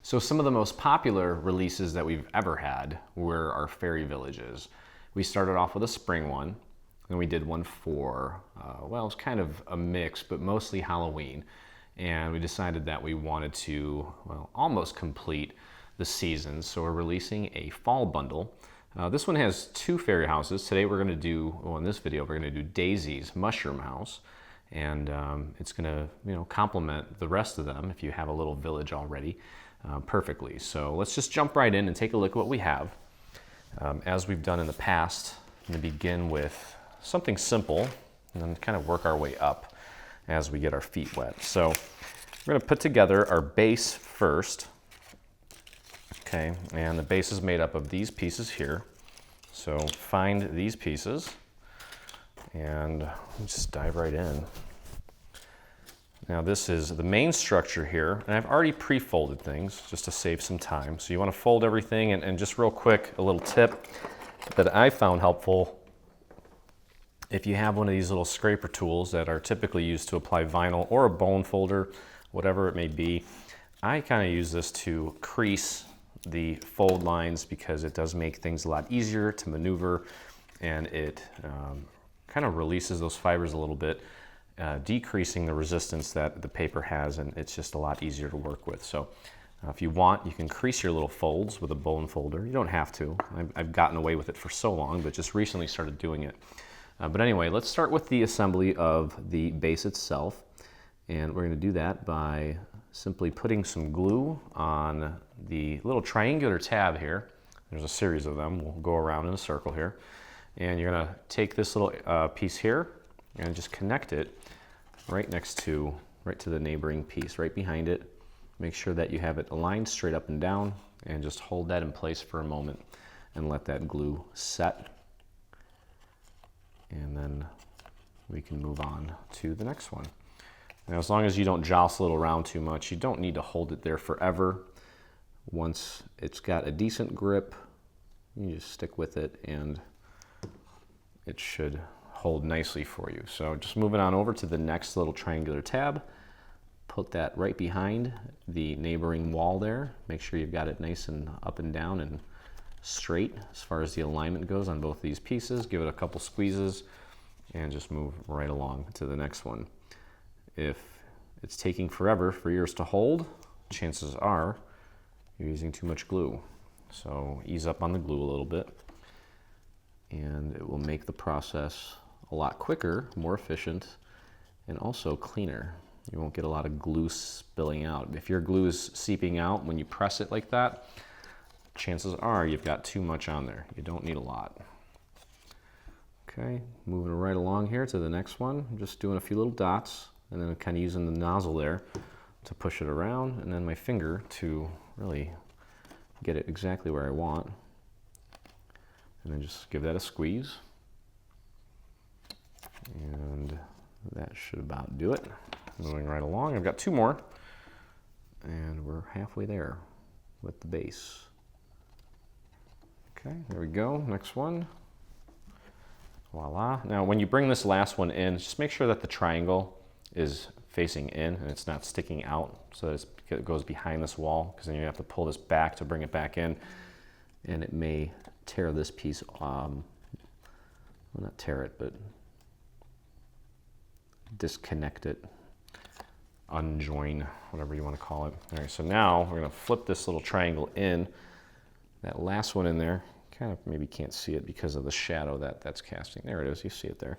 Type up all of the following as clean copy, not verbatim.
So some of the most popular releases that we've ever had were our fairy villages. We started off with a spring one, and we did one for, well, it's kind of a mix, but mostly Halloween. And we decided that we wanted to, well, almost complete the season. So we're releasing a fall bundle. This one has two fairy houses. Today we're gonna do, well, in this video, we're gonna do Daisy's mushroom house. And it's gonna, complement the rest of them if you have a little village already. Perfectly. So let's just jump right in and take a look at what we have. As we've done in the past, I'm going to begin with something simple and then kind of work our way up as we get our feet wet. So we're going to put together our base first. Okay, and the base is made up of these pieces here. So find these pieces and just dive right in. Now this is the main structure here, and I've already pre-folded things just to save some time. So you want to fold everything, and just real quick, a little tip that I found helpful. If you have one of these little scraper tools that are typically used to apply vinyl or a bone folder, whatever it may be, I kind of use this to crease the fold lines because it does make things a lot easier to maneuver, and it kind of releases those fibers a little bit. Decreasing the resistance that the paper has, and it's just a lot easier to work with. So if you want, you can crease your little folds with a bone folder. You don't have to. I've gotten away with it for so long, but just recently started doing it. But anyway, let's start with the assembly of the base itself. And we're going to do that by simply putting some glue on the little triangular tab here. There's a series of them. We'll go around in a circle here. And you're going to take this little piece here and just connect it right to the neighboring piece, right behind it. Make sure that you have it aligned straight up and down, and just hold that in place for a moment and let that glue set. And then we can move on to the next one. Now, as long as you don't jostle it around too much, you don't need to hold it there forever. Once it's got a decent grip, you just stick with it and it should hold nicely for you. So just moving on over to the next little triangular tab, put that right behind the neighboring wall there. Make sure you've got it nice and up and down and straight as far as the alignment goes on both these pieces. Give it a couple squeezes and just move right along to the next one. If it's taking forever for yours to hold, chances are you're using too much glue. So ease up on the glue a little bit, and it will make the process a lot quicker, more efficient, and also cleaner. You won't get a lot of glue spilling out. If your glue is seeping out when you press it like that, chances are you've got too much on there. You don't need a lot. Okay, moving right along here to the next one. I'm just doing a few little dots, and then kind of using the nozzle there to push it around, and then my finger to really get it exactly where I want. And then just give that a squeeze. And that should about do it. Moving right along, I've got two more, and we're halfway there with the base. Okay, there we go, next one. Voila. Now when you bring this last one in, just make sure that the triangle is facing in and it's not sticking out, so that it goes behind this wall, because then you have to pull this back to bring it back in, and it may tear this piece, well, not tear it, but disconnect it, unjoin, whatever you want to call it. All right, so now we're going to flip this little triangle in. That last one in there, kind of maybe can't see it because of the shadow that's casting. There it is, you see it there.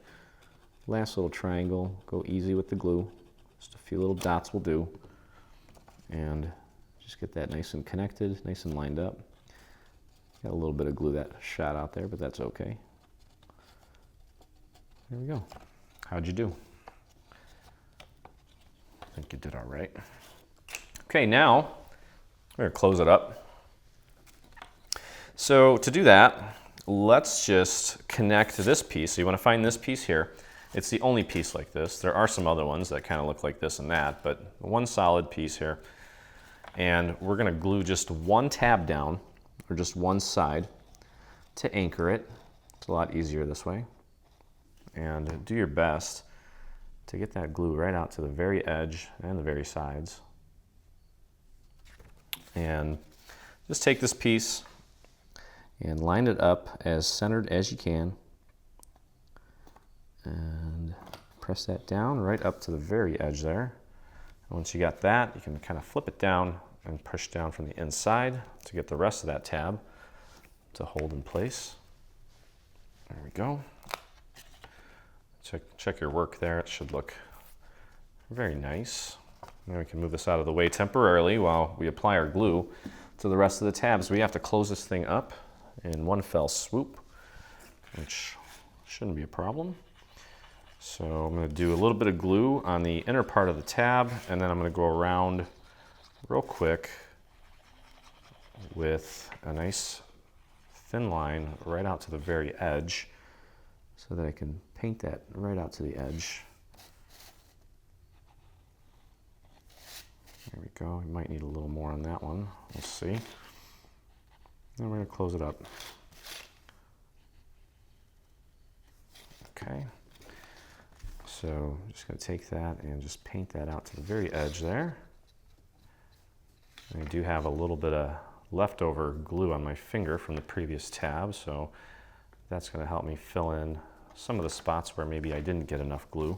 Last little triangle, go easy with the glue. Just a few little dots will do. And just get that nice and connected, nice and lined up. Got a little bit of glue that shot out there, but that's okay. There we go. How'd you do? I think you did all right. Okay, now we're gonna close it up. So to do that, let's just connect this piece. So you want to find this piece here. It's the only piece like this. There are some other ones that kind of look like this and that, but one solid piece here. And we're gonna glue just one tab down, or just one side, to anchor it. It's a lot easier this way. And do your best to get that glue right out to the very edge and the very sides. And just take this piece and line it up as centered as you can. And press that down right up to the very edge there. And once you got that, you can kind of flip it down and push down from the inside to get the rest of that tab to hold in place. There we go. Check your work there. It should look very nice. Now we can move this out of the way temporarily while we apply our glue to the rest of the tabs. We have to close this thing up in one fell swoop, which shouldn't be a problem. So I'm going to do a little bit of glue on the inner part of the tab, and then I'm going to go around real quick with a nice thin line right out to the very edge so that I can paint that right out to the edge. There we go. We might need a little more on that one. We'll see. Then we're going to close it up. Okay. So I'm just going to take that and just paint that out to the very edge there. And I do have a little bit of leftover glue on my finger from the previous tab, so that's going to help me fill in some of the spots where maybe I didn't get enough glue.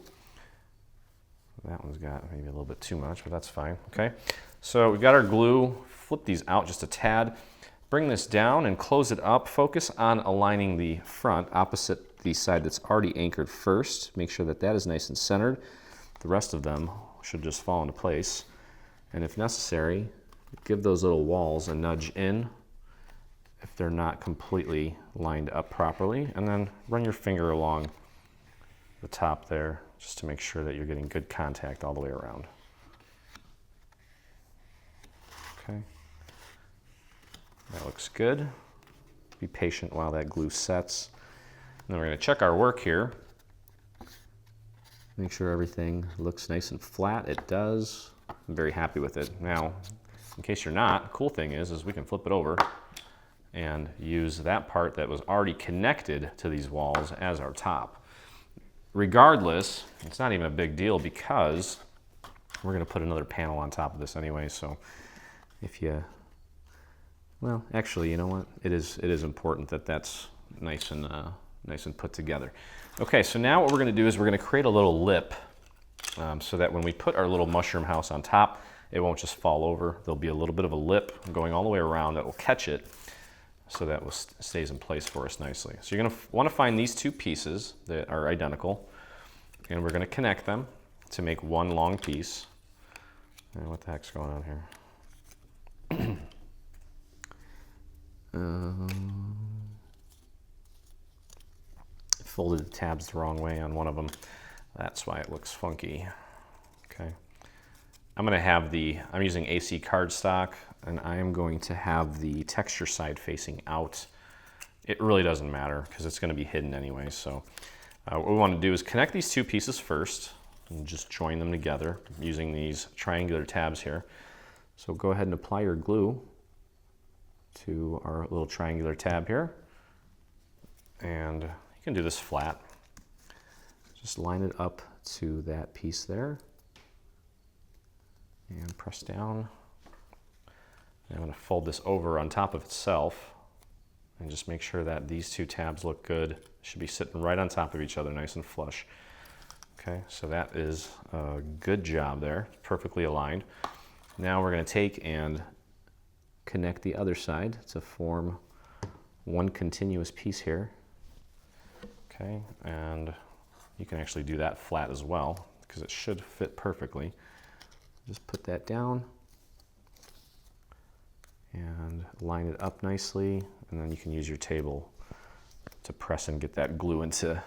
That one's got maybe a little bit too much, but that's fine. Okay, so we've got our glue. Flip these out just a tad. Bring this down and close it up. Focus on aligning the front opposite the side that's already anchored first. Make sure that that is nice and centered. The rest of them should just fall into place. And if necessary, give those little walls a nudge in if they're not completely lined up properly. And then run your finger along the top there just to make sure that you're getting good contact all the way around. Okay. That looks good. Be patient while that glue sets. And then we're going to check our work here. Make sure everything looks nice and flat. It does. I'm very happy with it. Now, in case you're not, the cool thing is we can flip it over and use that part that was already connected to these walls as our top. Regardless, it's not even a big deal because we're going to put another panel on top of this anyway. So if you, well, actually, you know what? It is important that that's nice and put together. Okay, so now what we're going to do is we're going to create a little lip so that when we put our little mushroom house on top, it won't just fall over. There'll be a little bit of a lip going all the way around that will catch it so that it stays in place for us nicely. So you're going to want to find these two pieces that are identical, and we're going to connect them to make one long piece. And what the heck's going on here? Folded the tabs the wrong way on one of them. That's why it looks funky. Okay. I'm using AC cardstock, and I am going to have the texture side facing out. It really doesn't matter because it's going to be hidden anyway. So what we want to do is connect these two pieces first and just join them together using these triangular tabs here. So go ahead and apply your glue to our little triangular tab here. And you can do this flat. Just line it up to that piece there and press down. And I'm going to fold this over on top of itself and just make sure that these two tabs look good. Should be sitting right on top of each other, nice and flush. Okay, so that is a good job there, perfectly aligned. Now we're going to take and connect the other side to form one continuous piece here. Okay, and you can actually do that flat as well because it should fit perfectly. Just put that down and line it up nicely, and then you can use your table to press and get that glue into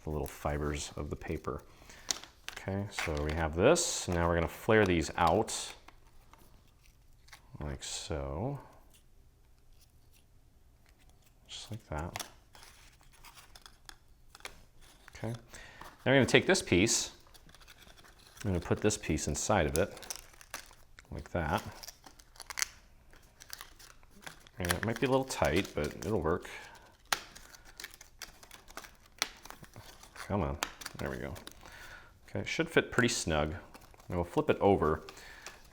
the little fibers of the paper. Okay, so we have this. Now we're going to flare these out like so. Just like that. Okay. Now we're going to take this piece. I'm going to put this piece inside of it, like that. And it might be a little tight, but it'll work. Come on, there we go. Okay, it should fit pretty snug. And we'll flip it over,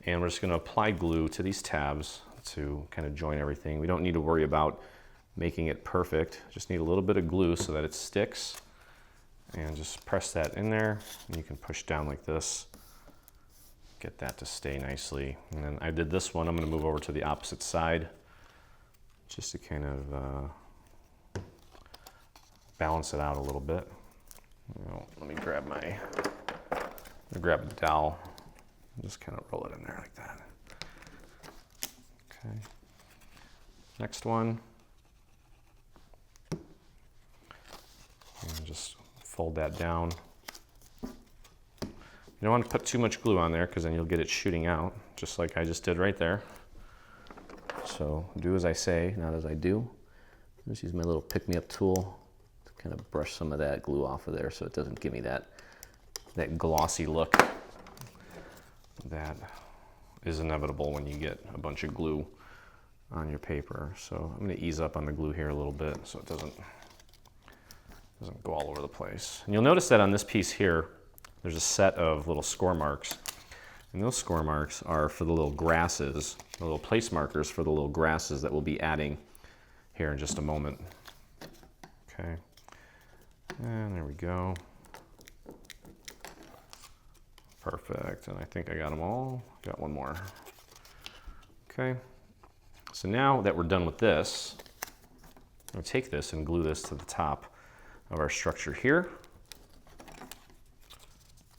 And we're just going to apply glue to these tabs to kind of join everything. We don't need to worry about making it perfect. Just need a little bit of glue so that it sticks. And just press that in there. And you can push down like this. Get that to stay nicely. And then I did this one. I'm going to move over to the opposite side just to kind of balance it out a little bit. Let me grab a dowel and just kind of roll it in there like that. Okay. Next one. And just fold that down. You don't want to put too much glue on there because then you'll get it shooting out, just like I just did right there. So do as I say, not as I do. Just use my little pick-me-up tool to kind of brush some of that glue off of there so it doesn't give me that glossy look that is inevitable when you get a bunch of glue on your paper. So I'm going to ease up on the glue here a little bit so it doesn't go all over the place. And you'll notice that on this piece here, there's a set of little score marks. And those score marks are for the little grasses, the little place markers for the little grasses that we'll be adding here in just a moment. Okay. And there we go. Perfect. And I think I got them all. Got one more. Okay. So now that we're done with this, I'm going to take this and glue this to the top of our structure here.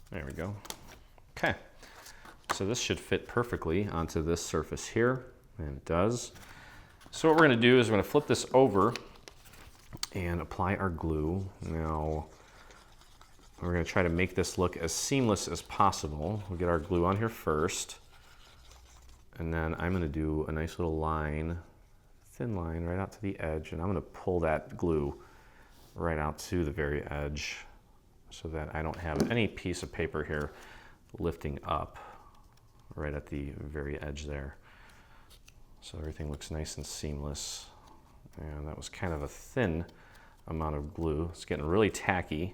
There we go. Okay, so this should fit perfectly onto this surface here, and it does. So what we're going to do is we're going to flip this over and apply our glue. Now, we're going to try to make this look as seamless as possible. We'll get our glue on here first, and then I'm going to do a nice little line, thin line right out to the edge, and I'm going to pull that glue right out to the very edge, so that I don't have any piece of paper here lifting up right at the very edge there. So everything looks nice and seamless. And that was kind of a thin amount of glue. It's getting really tacky.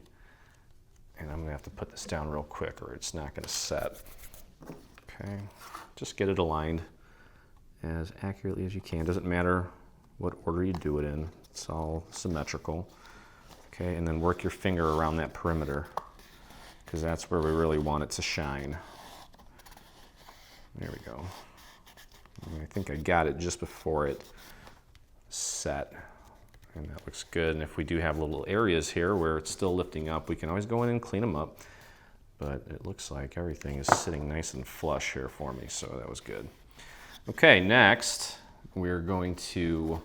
And I'm gonna have to put this down real quick or it's not gonna set. Okay, just get it aligned as accurately as you can. Doesn't matter what order you do it in. It's all symmetrical. Okay, and then work your finger around that perimeter because that's where we really want it to shine. There we go. And I think I got it just before it set, and that looks good. And if we do have little areas here where it's still lifting up, we can always go in and clean them up. But it looks like everything is sitting nice and flush here for me, so that was good. Okay, next we're going to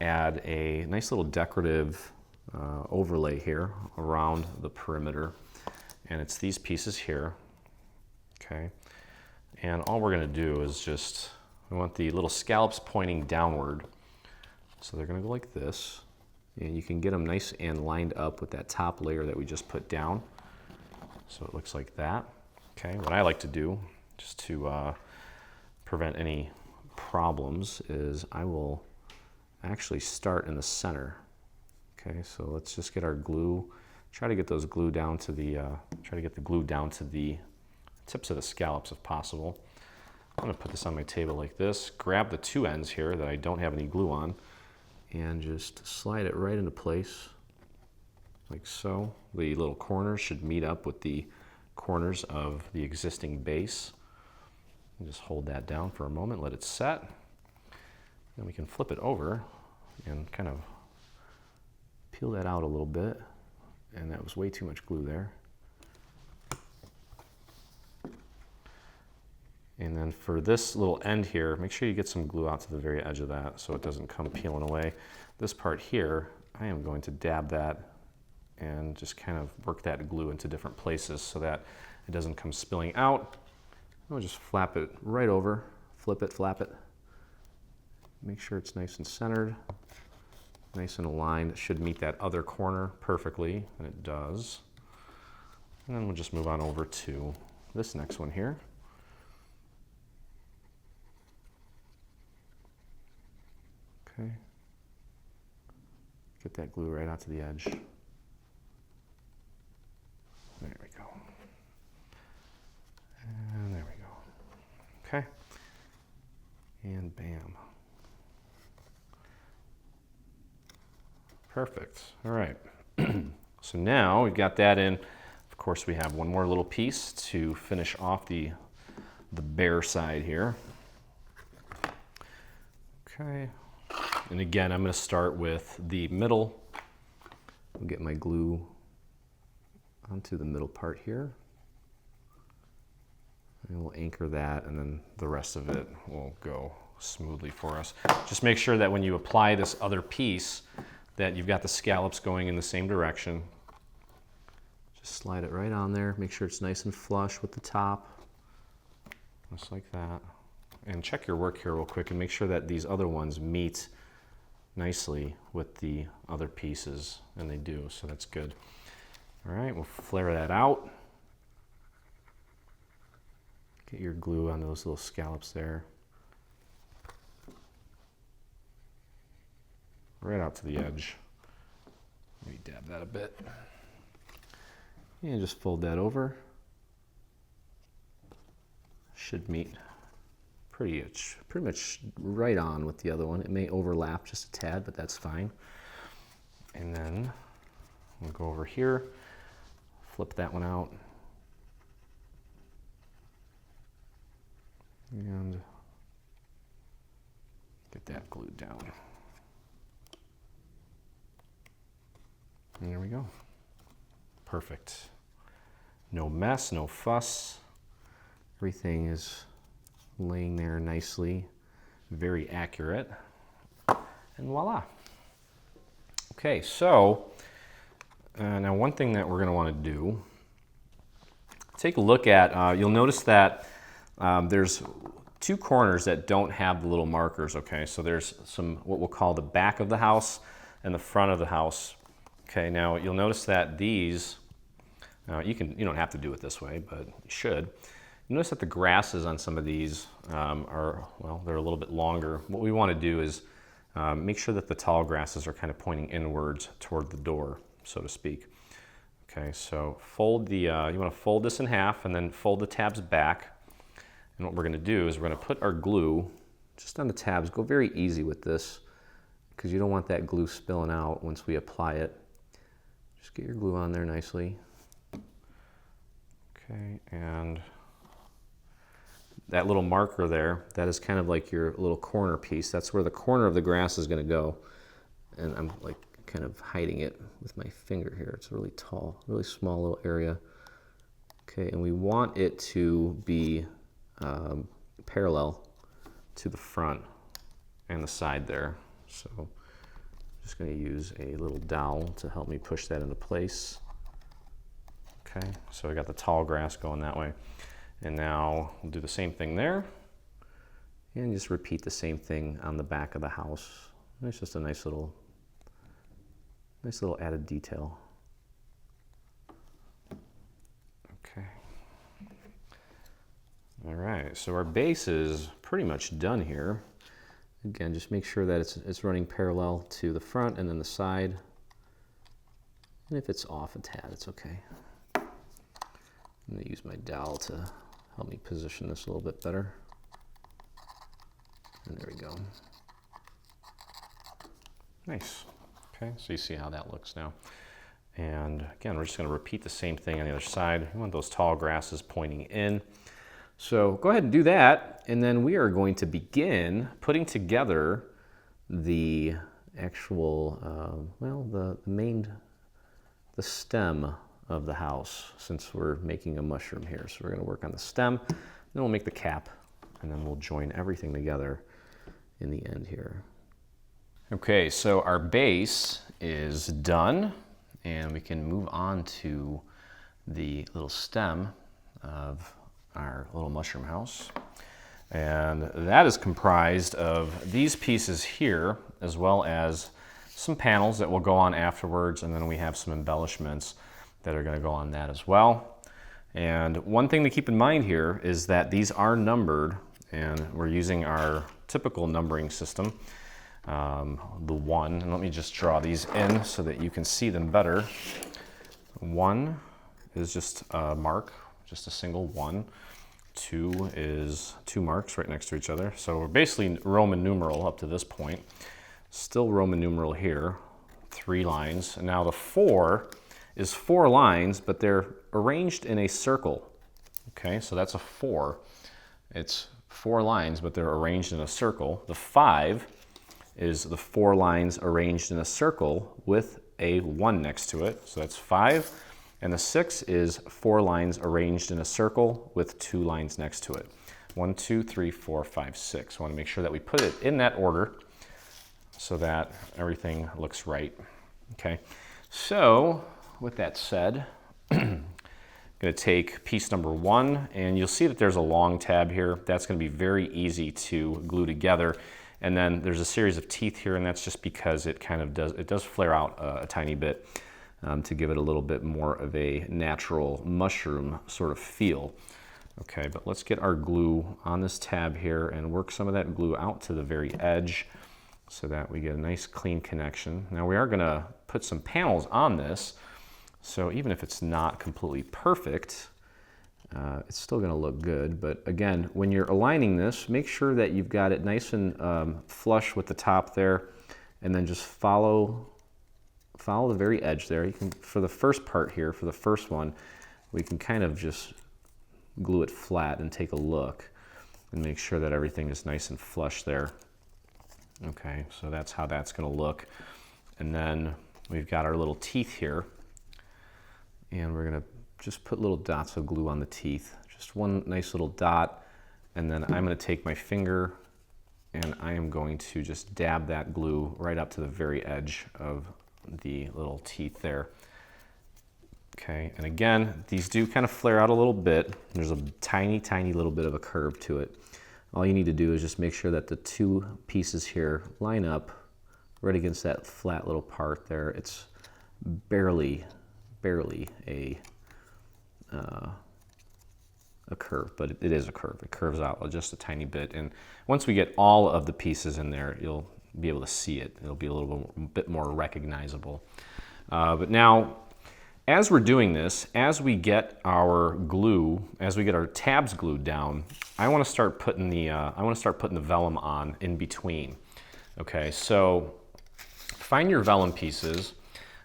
add a nice little decorative overlay here around the perimeter, and it's these pieces here. Okay, and all we're going to do is just, we want the little scallops pointing downward, so they're going to go like this, and you can get them nice and lined up with that top layer that we just put down, so it looks like that. Okay, what I like to do just to prevent any problems is I will actually start in the center. Okay, so let's just get our glue. Try to get those glue down to the tips of the scallops if possible. I'm going to put this on my table like this. Grab the two ends here that I don't have any glue on, and just slide it right into place, like so. The little corners should meet up with the corners of the existing base. And just hold that down for a moment, let it set. Then we can flip it over and kind of peel that out a little bit. And that was way too much glue there. And then for this little end here, make sure you get some glue out to the very edge of that so it doesn't come peeling away. This part here, I am going to dab that and just kind of work that glue into different places so that it doesn't come spilling out. I'll just flap it right over, flip it, flap it. Make sure it's nice and centered, nice and aligned. It should meet that other corner perfectly, and it does. And then we'll just move on over to this next one here. Okay. Get that glue right out to the edge. There we go. And there we go. Okay. And bam. Perfect. All right. So now we've got that in. Of course, we have one more little piece to finish off the bare side here. Okay. And again, I'm going to start with the middle. I'll get my glue onto the middle part here. And we'll anchor that, and then the rest of it will go smoothly for us. Just make sure that when you apply this other piece that you've got the scallops going in the same direction. Just slide it right on there. Make sure it's nice and flush with the top. Just like that. And check your work here real quick and make sure that these other ones meet nicely with the other pieces, and they do, so that's good. All right, we'll flare that out. Get your glue on those little scallops there. Right out to the edge. Maybe dab that a bit. And just fold that over. Should meet pretty much right on with the other one. It may overlap just a tad, but that's fine. And then we'll go over here, flip that one out. And get that glued down. And there we go. Perfect. No mess, no fuss. Everything is laying there nicely, very accurate. And voila. Okay, so now one thing that we're going to want to do, take a look at, you'll notice that there's two corners that don't have the little markers, okay? So there's some, what we'll call the back of the house and the front of the house. Okay, now you'll notice that these, you don't have to do it this way, but you should. You notice that the grasses on some of these are, well, they're a little bit longer. What we want to do is make sure that the tall grasses are kind of pointing inwards toward the door, so to speak. Okay, so fold the, you want to fold this in half and then fold the tabs back. And what we're going to do is we're going to put our glue just on the tabs. Go very easy with this because you don't want that glue spilling out once we apply it. Just get your glue on there nicely. Okay, and that little marker there, that is kind of like your little corner piece. That's where the corner of the grass is going to go. And I'm like kind of hiding it with my finger here. It's really tall, really small little area. Okay, and we want it to be parallel to the front and the side there. So I'm just going to use a little dowel to help me push that into place. Okay, so I got the tall grass going that way. And now we'll do the same thing there. And just repeat the same thing on the back of the house. It's just a nice little added detail. Okay. All right, so our base is pretty much done here. Again, just make sure that it's running parallel to the front and then the side. And if it's off a tad, it's okay. I'm going to use my dowel to help me position this a little bit better. And there we go. Nice. Okay, so you see how that looks now. And again, we're just going to repeat the same thing on the other side. We want those tall grasses pointing in. So go ahead and do that, and then we are going to begin putting together the actual, the stem of the house, since we're making a mushroom here. So we're going to work on the stem, then we'll make the cap, and then we'll join everything together in the end here. Okay, so our base is done, and we can move on to the little stem of our little mushroom house. And that is comprised of these pieces here, as well as some panels that will go on afterwards, and then we have some embellishments that are going to go on that as well. And one thing to keep in mind here is that these are numbered, and we're using our typical numbering system, the 1. And let me just draw these in so that you can see them better. 1 is just a mark, just a single 1. 2 is 2 marks right next to each other. So we're basically Roman numeral up to this point. Still Roman numeral here, 3 lines. And now the 4 is 4 lines, but they're arranged in a circle. Okay, so that's a 4. It's 4 lines, but they're arranged in a circle. The 5 is the 4 lines arranged in a circle with a 1 next to it. So that's 5. And the 6 is 4 lines arranged in a circle with 2 lines next to it. 1, 2, 3, 4, 5, 6. I want to make sure that we put it in that order so that everything looks right. Okay, so with that said, I'm going to take piece number 1, and you'll see that there's a long tab here. That's going to be very easy to glue together. And then there's a series of teeth here, and that's just because it kind of does flare out a tiny bit. To give it a little bit more of a natural mushroom sort of feel. Okay, but let's get our glue on this tab here and work some of that glue out to the very edge so that we get a nice clean connection. Now we are going to put some panels on this, so even if it's not completely perfect, it's still going to look good. But again, when you're aligning this, make sure that you've got it nice and flush with the top there, and then just follow the very edge there. You can, for the first part here, for the first one, we can kind of just glue it flat and take a look and make sure that everything is nice and flush there. Okay, so that's how that's going to look. And then we've got our little teeth here, and we're going to just put little dots of glue on the teeth. Just one nice little dot, and then I'm going to take my finger and I am going to just dab that glue right up to the very edge of the little teeth there. Okay, and again, these do kind of flare out a little bit. There's a tiny, tiny little bit of a curve to it. All you need to do is just make sure that the 2 pieces here line up right against that flat little part there. It's barely a curve, but it is a curve. It curves out just a tiny bit, and once we get all of the pieces in there, you'll be able to see it. It'll be a little bit more recognizable. But now, as we're doing this, as we get our glue, as we get our tabs glued down, I want to start putting the vellum on in between. Okay, so find your vellum pieces.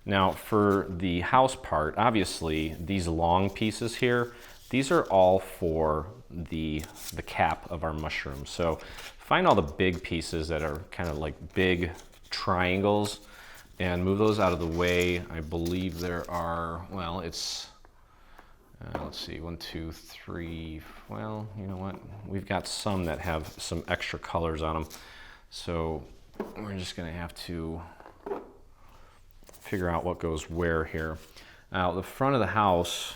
Now, for the house part, obviously these long pieces here, these are all for the cap of our mushroom. So find all the big pieces that are kind of like big triangles and move those out of the way. I believe there are, well, it's, let's see, 1, 2, 3, well, you know what? We've got some that have some extra colors on them. So we're just gonna have to figure out what goes where here. Now, the front of the house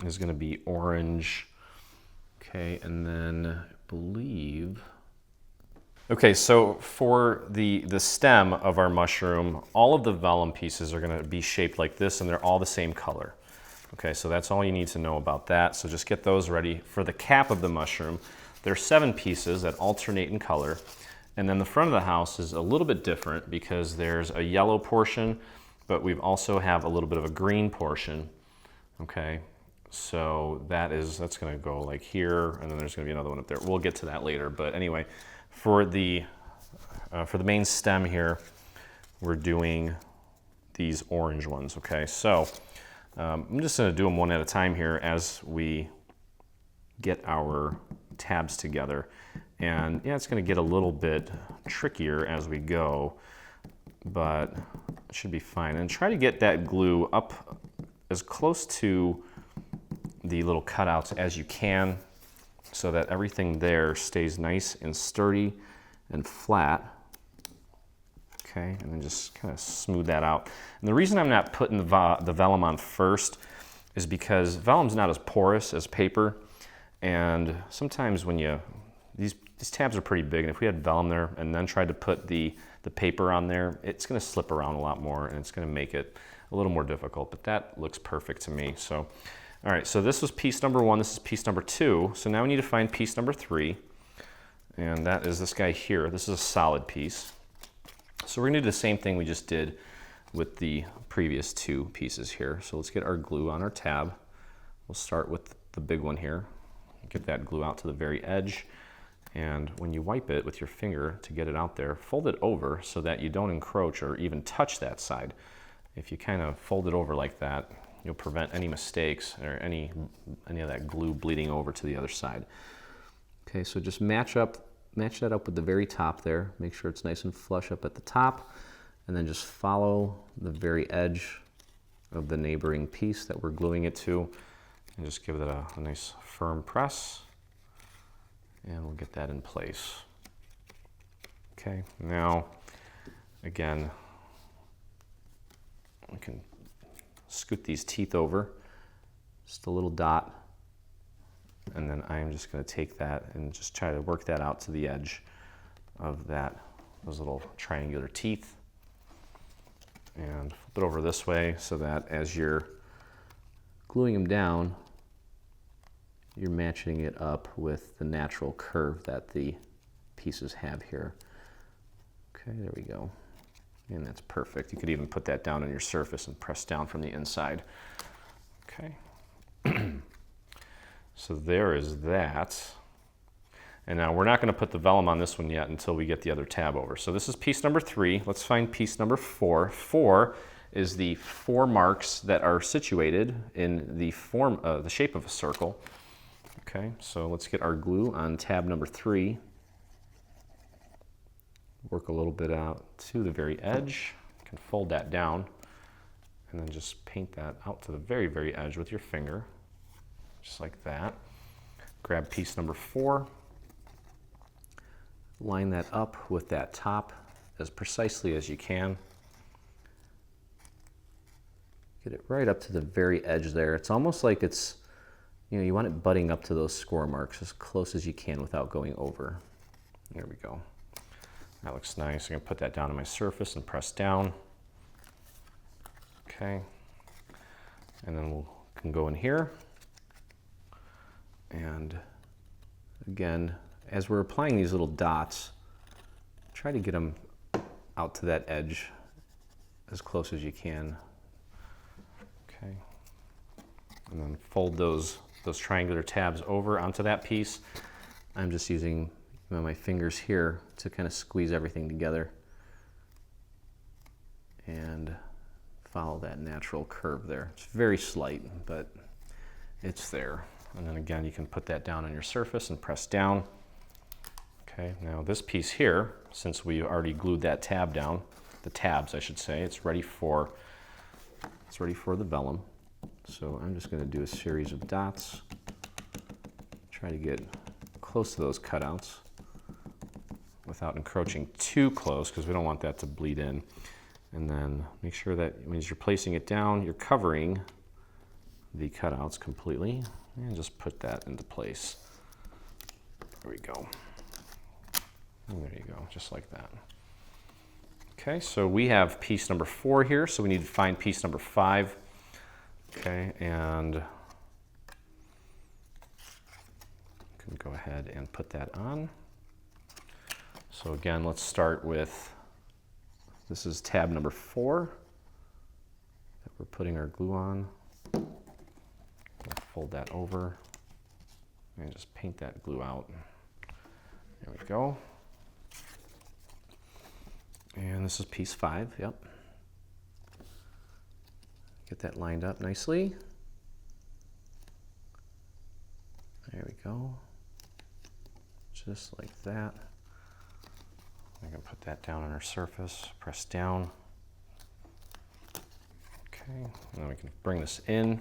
is gonna be orange. Okay, and then I believe, okay, so for the stem of our mushroom, all of the vellum pieces are gonna be shaped like this, and they're all the same color. Okay, so that's all you need to know about that. So just get those ready. For the cap of the mushroom, there are 7 pieces that alternate in color. And then the front of the house is a little bit different because there's a yellow portion, but we also have a little bit of a green portion. Okay, so that's gonna go like here, and then there's gonna be another one up there. We'll get to that later, but anyway, for the main stem here, we're doing these orange ones, okay? So I'm just gonna do them one at a time here as we get our tabs together. And yeah, it's gonna get a little bit trickier as we go, but it should be fine. And try to get that glue up as close to the little cutouts as you can so that everything there stays nice and sturdy and flat. Okay, and then just kind of smooth that out. And the reason I'm not putting the vellum on first is because vellum's not as porous as paper, and sometimes when these tabs are pretty big, and if we had vellum there and then tried to put the paper on there, it's gonna slip around a lot more and it's gonna make it a little more difficult, but that looks perfect to me. So, all right, so this was piece number 1, this is piece number 2. So now we need to find piece number 3, and that is this guy here. This is a solid piece. So we're gonna do the same thing we just did with the previous 2 pieces here. So let's get our glue on our tab. We'll start with the big one here. Get that glue out to the very edge. And when you wipe it with your finger to get it out there, fold it over so that you don't encroach or even touch that side. If you kind of fold it over like that, you'll prevent any mistakes or any of that glue bleeding over to the other side. Okay, so just match that up with the very top there. Make sure it's nice and flush up at the top, and then just follow the very edge of the neighboring piece that we're gluing it to, and just give it a nice firm press. And we'll get that in place. Okay, now, again, we can scoot these teeth over, just a little dot, and then I'm just gonna take that and just try to work that out to the edge of those little triangular teeth, and flip it over this way so that as you're gluing them down, you're matching it up with the natural curve that the pieces have here. Okay, there we go. And that's perfect. You could even put that down on your surface and press down from the inside. Okay. So there is that. And now we're not going to put the vellum on this one yet until we get the other tab over. So this is piece number 3. Let's find piece number 4. 4 is the 4 marks that are situated in the shape of a circle. Okay, so let's get our glue on tab number 3. Work a little bit out to the very edge. You can fold that down and then just paint that out to the very, very edge with your finger, just like that. Grab piece number 4. Line that up with that top as precisely as you can. Get it right up to the very edge there. It's almost like it's, you want it butting up to those score marks as close as you can without going over. There we go. That looks nice. I'm going to put that down on my surface and press down. Okay. And then we can go in here. And again, as we're applying these little dots, try to get them out to that edge as close as you can. Okay. And then fold those triangular tabs over onto that piece. I'm just using my fingers here to kind of squeeze everything together and follow that natural curve there. It's very slight, but it's there. And then again, you can put that down on your surface and press down. Okay, now this piece here, since we already glued that tab down, the tabs I should say, it's ready for the vellum. So I'm just going to do a series of dots, try to get close to those cutouts without encroaching too close because we don't want that to bleed in. And then make sure that as you're placing it down, you're covering the cutouts completely, and just put that into place. There we go. And there you go, just like that. Okay, so we have piece number 4 here, so we need to find piece number 5. Okay, and you can go ahead and put that on. So again, let's start with, this is tab number 4 that we're putting our glue on. We'll fold that over and just paint that glue out. There we go. And this is piece 5, yep. Get that lined up nicely. There we go. Just like that. I can put that down on our surface, press down. Okay, and then we can bring this in,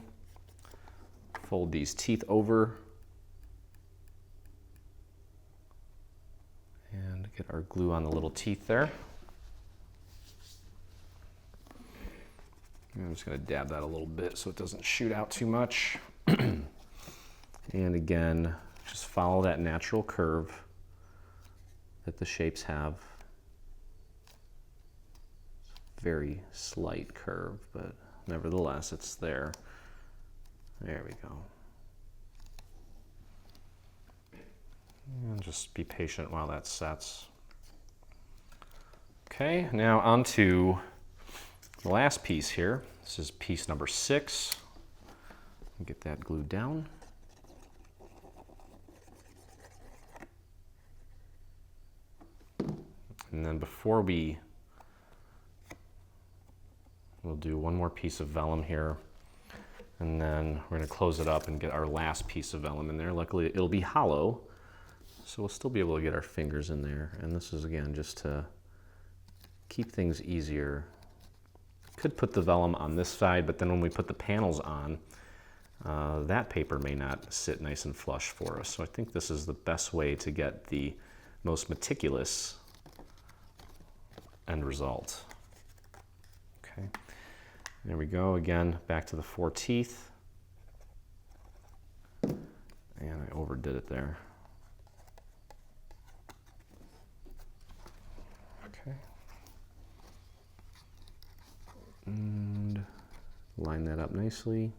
fold these teeth over, and get our glue on the little teeth there. I'm just going to dab that a little bit so it doesn't shoot out too much. And again, just follow that natural curve that the shapes have. Very slight curve, but nevertheless, it's there. There we go. And just be patient while that sets. Okay, now on to the last piece here. This is piece number 6. Get that glued down. And then we'll do one more piece of vellum here, and then we're going to close it up and get our last piece of vellum in there. Luckily it'll be hollow, so we'll still be able to get our fingers in there. And this is again just to keep things easier. Could put the vellum on this side, but then when we put the panels on, that paper may not sit nice and flush for us. So I think this is the best way to get the most meticulous end result. Okay, there we go. Again, back to the 4 teeth. And I overdid it there. Okay. And line that up nicely.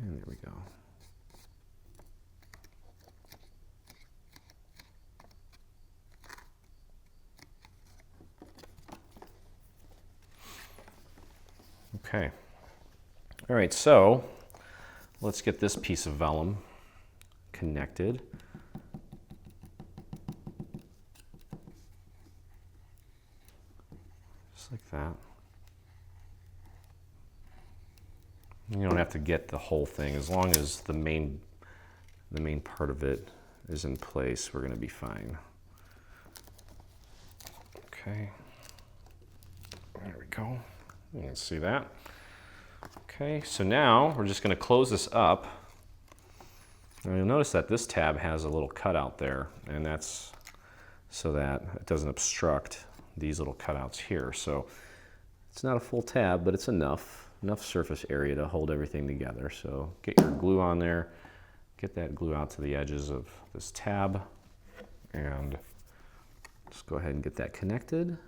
And there we go. Okay. All right, so let's get this piece of vellum connected. Just like that. You don't have to get the whole thing. As long as the main part of it is in place, we're going to be fine. Okay. There we go. You can see that. Okay, so now we're just going to close this up. Now you'll notice that this tab has a little cutout there, and that's so that it doesn't obstruct these little cutouts here. So it's not a full tab, but it's enough surface area to hold everything together. So get your glue on there, get that glue out to the edges of this tab, and just go ahead and get that connected.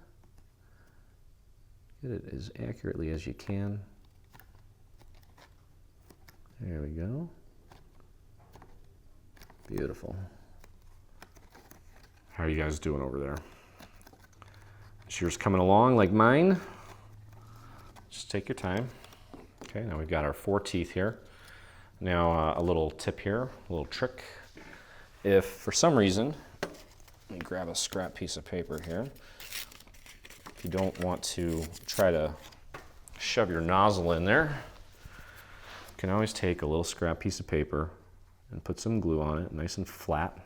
Get it as accurately as you can. There we go. Beautiful. How are you guys doing over there? Is yours coming along like mine? Just take your time. Okay, now we've got our 4 teeth here. Now a little tip here, a little trick. If for some reason, let me grab a scrap piece of paper here. If you don't want to try to shove your nozzle in there, you can always take a little scrap piece of paper and put some glue on it, nice and flat,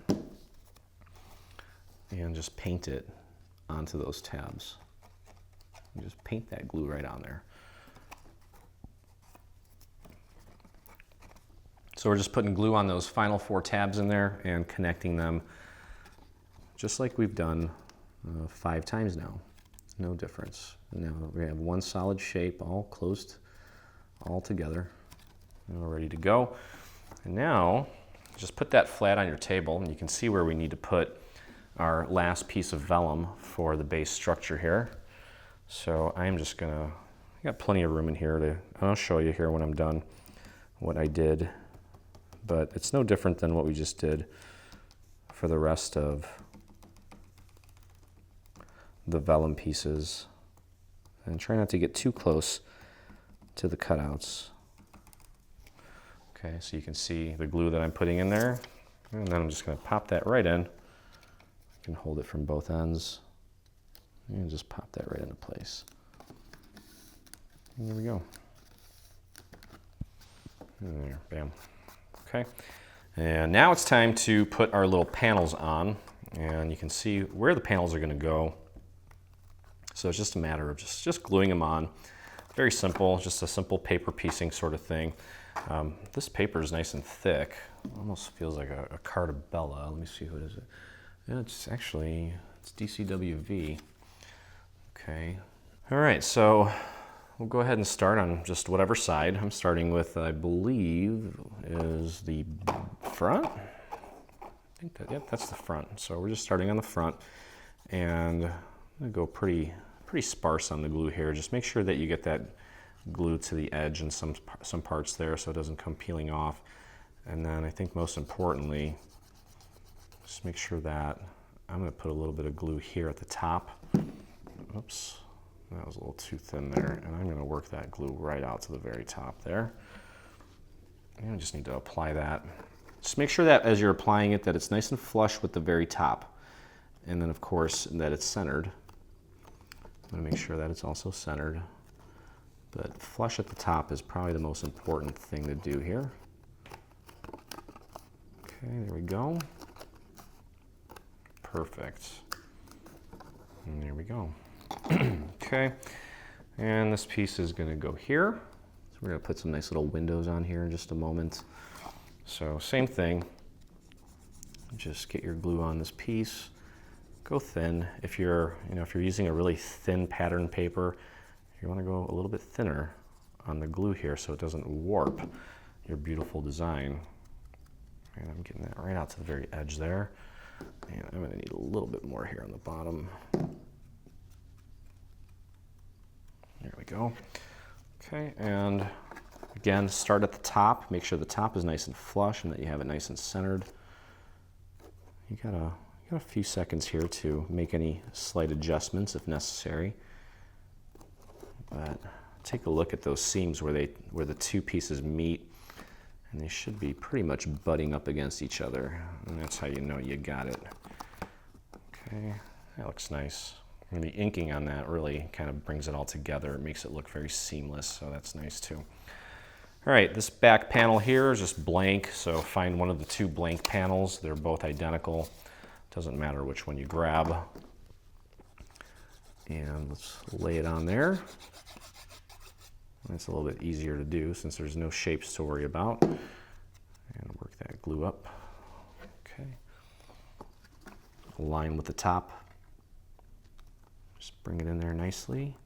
and just paint it onto those tabs. You just paint that glue right on there. So we're just putting glue on those final 4 tabs in there and connecting them just like we've done 5 times now. No difference. Now we have one solid shape all closed all together. And we're ready to go. And now just put that flat on your table, and you can see where we need to put our last piece of vellum for the base structure here. So I'm just gonna, I got plenty of room in here to, I'll show you here when I'm done what I did, but it's no different than what we just did for the rest of the vellum pieces. And try not to get too close to the cutouts. Okay, so you can see the glue that I'm putting in there, and then I'm just going to pop that right in. I can hold it from both ends and just pop that right into place. And there we go. And there, bam. Okay, and now it's time to put our little panels on, and you can see where the panels are going to go. So it's just a matter of just gluing them on. Very simple, just a simple paper piecing sort of thing. This paper is nice and thick. Almost feels like a Cartabella. Let me see, what is it? Yeah, it's actually, it's DCWV. Okay. All right, so we'll go ahead and start on just whatever side. I'm starting with, I believe, is the front. I think that, yep, that's the front. So we're just starting on the front, and I'm gonna go pretty sparse on the glue here. Just make sure that you get that glue to the edge and some parts there so it doesn't come peeling off. And then I think most importantly, just make sure that I'm going to put a little bit of glue here at the top. Oops, that was a little too thin there. And I'm going to work that glue right out to the very top there. And I just need to apply that. Just make sure that as you're applying it that it's nice and flush with the very top. And then of course that it's centered. I'm going to make sure that it's also centered. But flush at the top is probably the most important thing to do here. Okay, there we go. Perfect. And there we go. Okay, and this piece is going to go here. So we're going to put some nice little windows on here in just a moment. So same thing. Just get your glue on this piece. Go thin. If you're using a really thin pattern paper, you want to go a little bit thinner on the glue here so it doesn't warp your beautiful design. And I'm getting that right out to the very edge there. And I'm going to need a little bit more here on the bottom. There we go. Okay, and again, start at the top. Make sure the top is nice and flush and that you have it nice and centered. You got a few seconds here to make any slight adjustments if necessary. But take a look at those seams where the two pieces meet, and they should be pretty much butting up against each other. And that's how you know you got it. Okay, that looks nice. And the inking on that really kind of brings it all together. It makes it look very seamless, so that's nice too. All right, this back panel here is just blank, so find one of the two blank panels. They're both identical. Doesn't matter which one you grab. And let's lay it on there. It's a little bit easier to do since there's no shapes to worry about. And work that glue up. Okay. Align with the top. Just bring it in there nicely.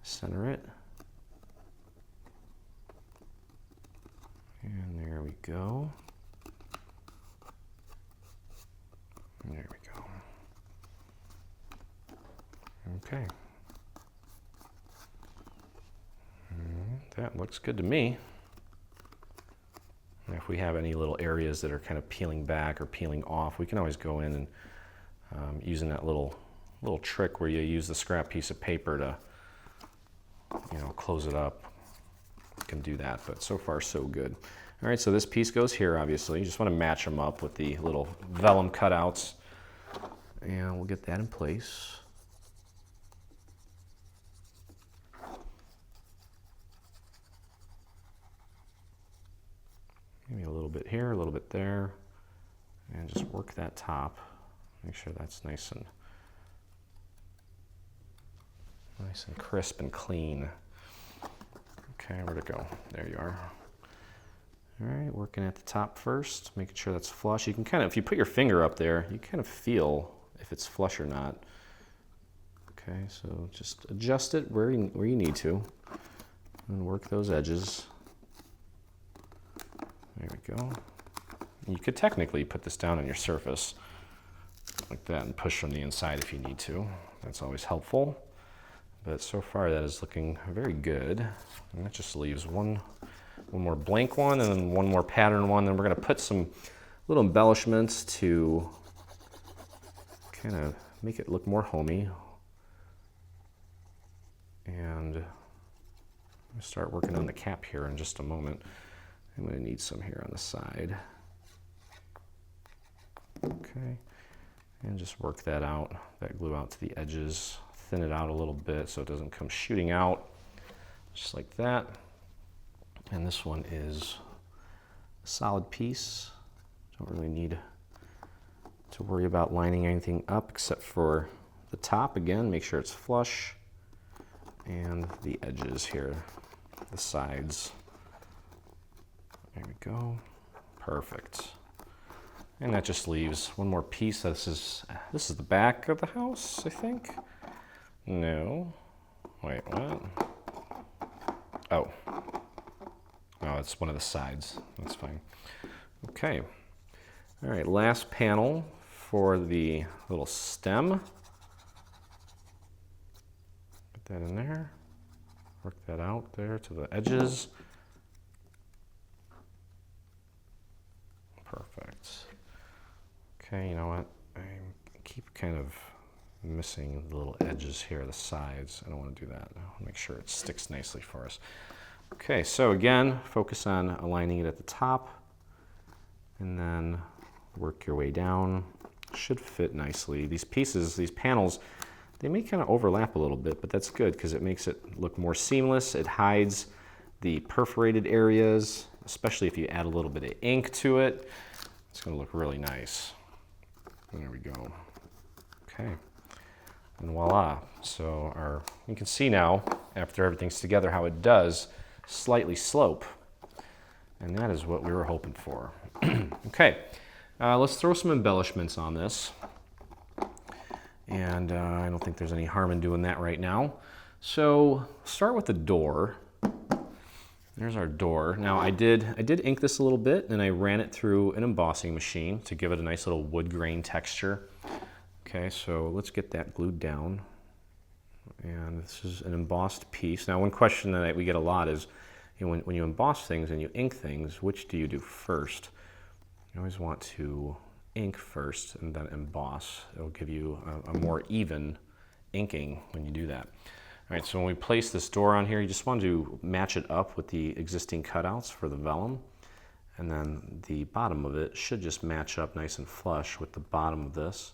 Center it. And there we go. There we go. Okay. That looks good to me. And if we have any little areas that are kind of peeling back or peeling off, we can always go in and using that little trick where you use the scrap piece of paper to, close it up. You can do that, but so far so good. All right, so this piece goes here, obviously. You just want to match them up with the little vellum cutouts. And we'll get that in place. Maybe a little bit here, a little bit there. And just work that top. Make sure that's nice and crisp and clean. Okay, where'd it go? There you are. All right, working at the top first, making sure that's flush. You can kind of, if you put your finger up there, you kind of feel if it's flush or not. Okay, so just adjust it where you need to and work those edges. There we go. You could technically put this down on your surface like that and push from the inside if you need to. That's always helpful. But so far that is looking very good. And that just leaves one more blank one and then one more pattern one. Then we're going to put some little embellishments to kind of make it look more homey. And I'm going to start working on the cap here in just a moment. I'm going to need some here on the side. Okay, and just work that out, that glue out to the edges, thin it out a little bit so it doesn't come shooting out, just like that. And this one is a solid piece. Don't really need to worry about lining anything up except for the top. Again, make sure it's flush, and the edges here, the sides. There we go. Perfect. And that just leaves one more piece. This is the back of the house, I think. No. Wait, what? Oh. Oh, it's one of the sides. That's fine. Okay. All right, last panel for the little stem. Put that in there. Work that out there to the edges. Perfect. Okay, you know what? I keep kind of missing the little edges here, the sides. I don't want to do that. I want to make sure it sticks nicely for us. Okay, so again, focus on aligning it at the top and then work your way down. Should fit nicely. These pieces, these panels, they may kind of overlap a little bit, but that's good because it makes it look more seamless. It hides the perforated areas, especially if you add a little bit of ink to it. It's going to look really nice. There we go. Okay, and voila. So you can see now, after everything's together, how it does slightly slope. And that is what we were hoping for. Okay, let's throw some embellishments on this. And I don't think there's any harm in doing that right now. So start with the door. There's our door. Now I did ink this a little bit, and I ran it through an embossing machine to give it a nice little wood grain texture. Okay, so let's get that glued down. And this is an embossed piece. Now one question that we get a lot is, when you emboss things and you ink things, which do you do first? You always want to ink first and then emboss. It'll give you a more even inking when you do that. All right, so when we place this door on here, you just want to match it up with the existing cutouts for the vellum. And then the bottom of it should just match up nice and flush with the bottom of this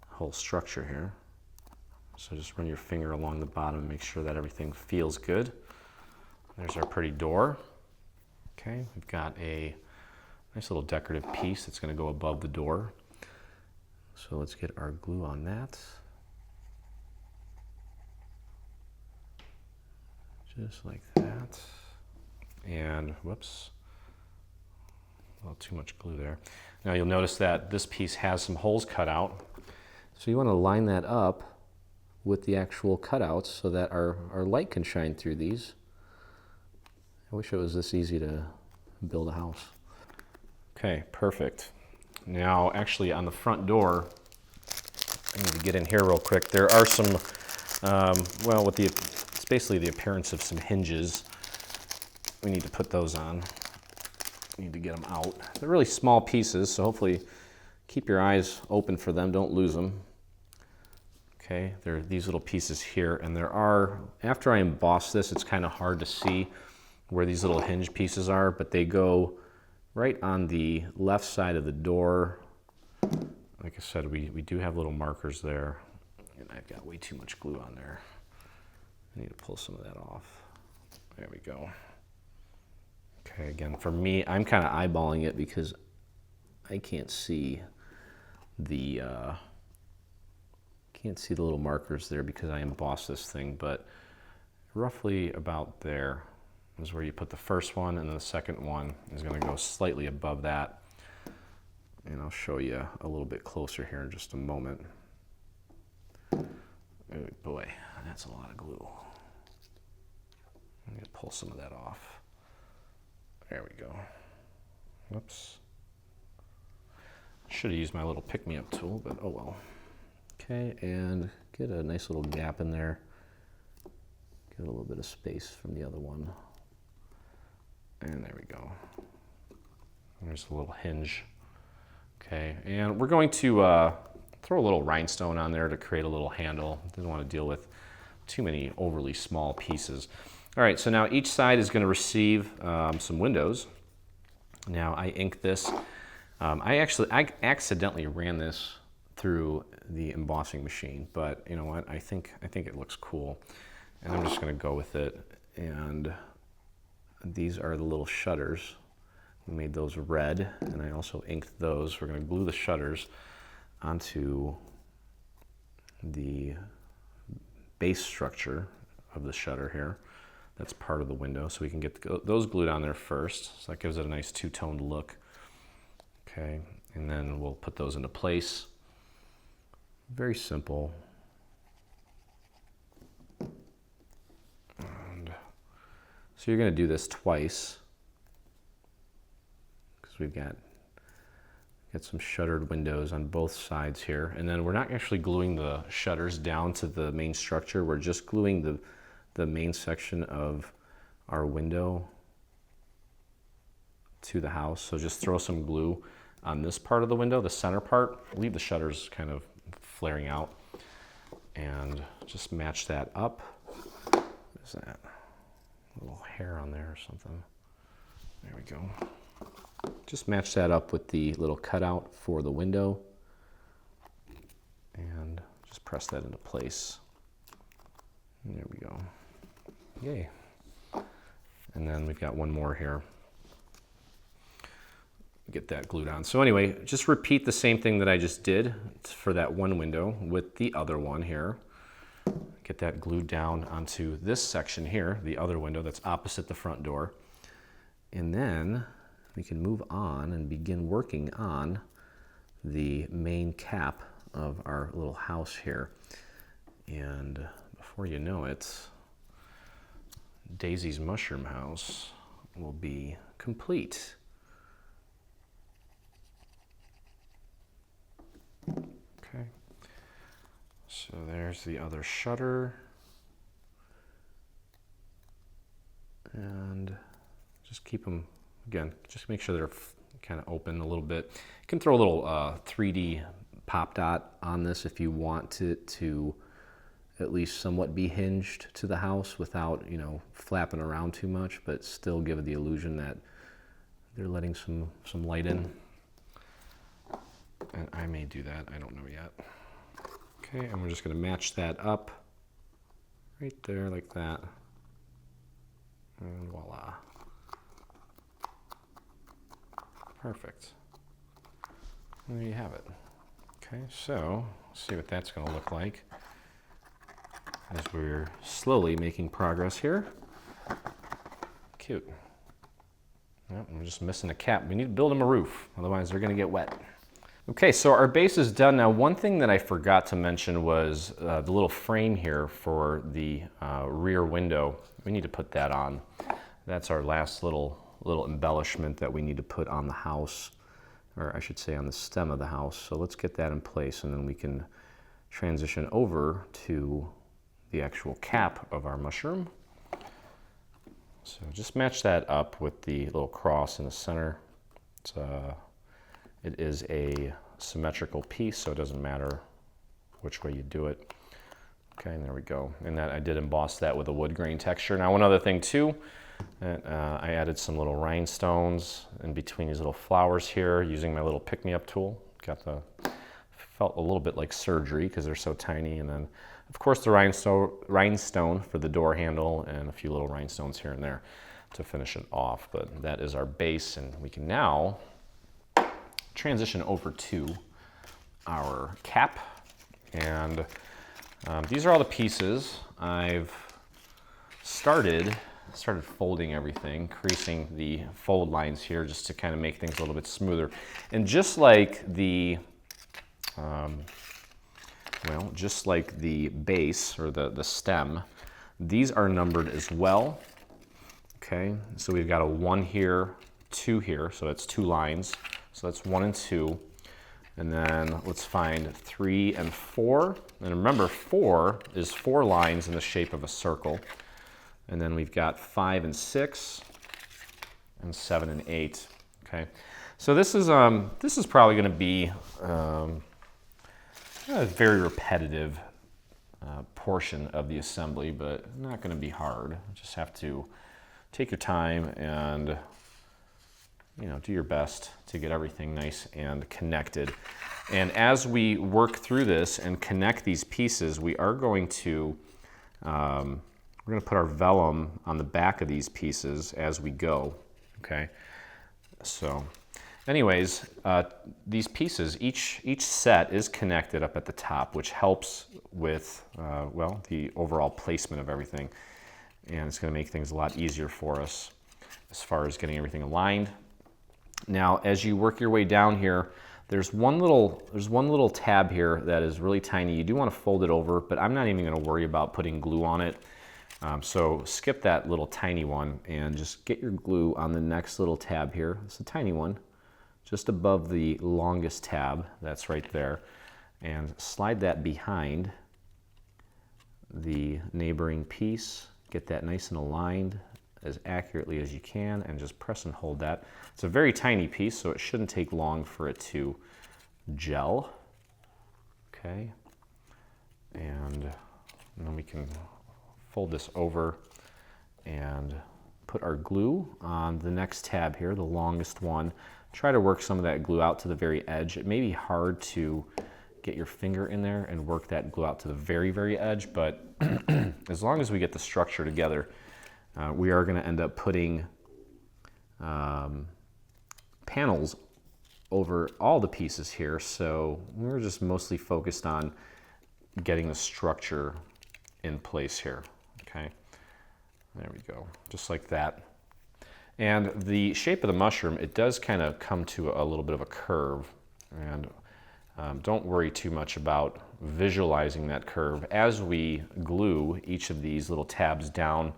whole structure here. So just run your finger along the bottom and make sure that everything feels good. There's our pretty door. Okay, we've got a nice little decorative piece that's going to go above the door. So let's get our glue on that. Just like that. And whoops, a little too much glue there. Now you'll notice that this piece has some holes cut out. So you want to line that up with the actual cutouts so that our light can shine through these. I wish it was this easy to build a house. Okay, perfect. Now, actually on the front door, I need to get in here real quick. There are some, well, it's basically the appearance of some hinges. We need to put those on. We need to get them out. They're really small pieces, so hopefully keep your eyes open for them. Don't lose them. Okay, there are these little pieces here, and there are, after I emboss this, it's kind of hard to see where these little hinge pieces are, but they go right on the left side of the door. Like I said, we do have little markers there, and I've got way too much glue on there. I need to pull some of that off. There we go. Okay, again, for me, I'm kind of eyeballing it because I can't see the little markers there because I embossed this thing, but roughly about there is where you put the first one, and then the second one is going to go slightly above that. And I'll show you a little bit closer here in just a moment. Oh boy, that's a lot of glue. I'm going to pull some of that off. There we go. Whoops. Should have used my little pick-me-up tool, but oh well. Okay, and get a nice little gap in there. Get a little bit of space from the other one. And there we go. There's a little hinge. Okay, and we're going to throw a little rhinestone on there to create a little handle. Didn't want to deal with too many overly small pieces. All right, so now each side is going to receive some windows. Now I inked this. I accidentally ran this through the embossing machine, but you know what? I think it looks cool, and I'm just going to go with it. And these are the little shutters. We made those red, and I also inked those. We're going to glue the shutters onto the base structure of the shutter here. That's part of the window, so we can get those glued on there first. So that gives it a nice two-toned look. Okay, and then we'll put those into place. Very simple. And so you're going to do this twice because we've got some shuttered windows on both sides here. And then we're not actually gluing the shutters down to the main structure. We're just gluing the main section of our window to the house. So just throw some glue on this part of the window, the center part. Leave the shutters kind of flaring out and just match that up. What is that? A little hair on there. or something. There we go. Just match that up with the little cutout for the window and just press that into place. And there we go. Yay. And then we've got one more here. Get that glued on. So anyway, just repeat the same thing that I just did for that one window with the other one here. Get that glued down onto this section here, the other window that's opposite the front door. And then we can move on and begin working on the main cap of our little house here. And before you know it, Daisy's mushroom house will be complete. Okay, so there's the other shutter, and just keep them, again, just make sure they're kind of open a little bit. You can throw a little 3D pop dot on this if you want it to at least somewhat be hinged to the house without, you know, flapping around too much, but still give it the illusion that they're letting some light in. And I may do that, I don't know yet. Okay, and we're just gonna match that up right there like that. And voila. Perfect. And there you have it. Okay, so let's see what that's gonna look like as we're slowly making progress here. Cute. Yep, we're just missing a cap. We need to build them a roof, otherwise they're gonna get wet. Okay, so our base is done. Now, one thing that I forgot to mention was the little frame here for the rear window. We need to put that on. That's our last little embellishment that we need to put on the house, or I should say on the stem of the house. So let's get that in place, and then we can transition over to the actual cap of our mushroom. So just match that up with the little cross in the center. It is a symmetrical piece, so it doesn't matter which way you do it. Okay, and there we go. And that I did emboss that with a wood grain texture. Now, one other thing too, I added some little rhinestones in between these little flowers here using my little pick-me-up tool. Felt a little bit like surgery because they're so tiny. And then, of course, the rhinestone for the door handle and a few little rhinestones here and there to finish it off. But that is our base, and we can now transition over to our cap. And these are all the pieces. I've started folding everything, creasing the fold lines here just to kind of make things a little bit smoother. And just like the base or the stem, these are numbered as well. Okay, so we've got a 1 here, 2 here, so that's 2 lines. So that's 1 and 2. And then let's find 3 and 4. And remember, 4 is 4 lines in the shape of a circle. And then we've got 5 and 6, and 7 and 8. Okay, so this is probably going to be a very repetitive portion of the assembly, but not going to be hard. You just have to take your time and, you know, do your best to get everything nice and connected. And as we work through this and connect these pieces, we are going to we're going to put our vellum on the back of these pieces as we go. Okay, so anyways, these pieces, each set is connected up at the top, which helps with well, the overall placement of everything, and it's going to make things a lot easier for us as far as getting everything aligned. Now, as you work your way down here, there's one little tab here that is really tiny. You do want to fold it over, but I'm not even going to worry about putting glue on it. So skip that little tiny one and just get your glue on the next little tab here. It's a tiny one, just above the longest tab. That's right there. And slide that behind the neighboring piece. Get that nice and aligned as accurately as you can, and just press and hold that. It's a very tiny piece, so it shouldn't take long for it to gel. Okay, and then we can fold this over and put our glue on the next tab here, the longest one. Try to work some of that glue out to the very edge. It may be hard to get your finger in there and work that glue out to the very, very edge, but as long as we get the structure together, we are going to end up putting panels over all the pieces here. So we're just mostly focused on getting the structure in place here. Okay, there we go, just like that. And the shape of the mushroom, it does kind of come to a little bit of a curve, and don't worry too much about visualizing that curve. As we glue each of these little tabs down,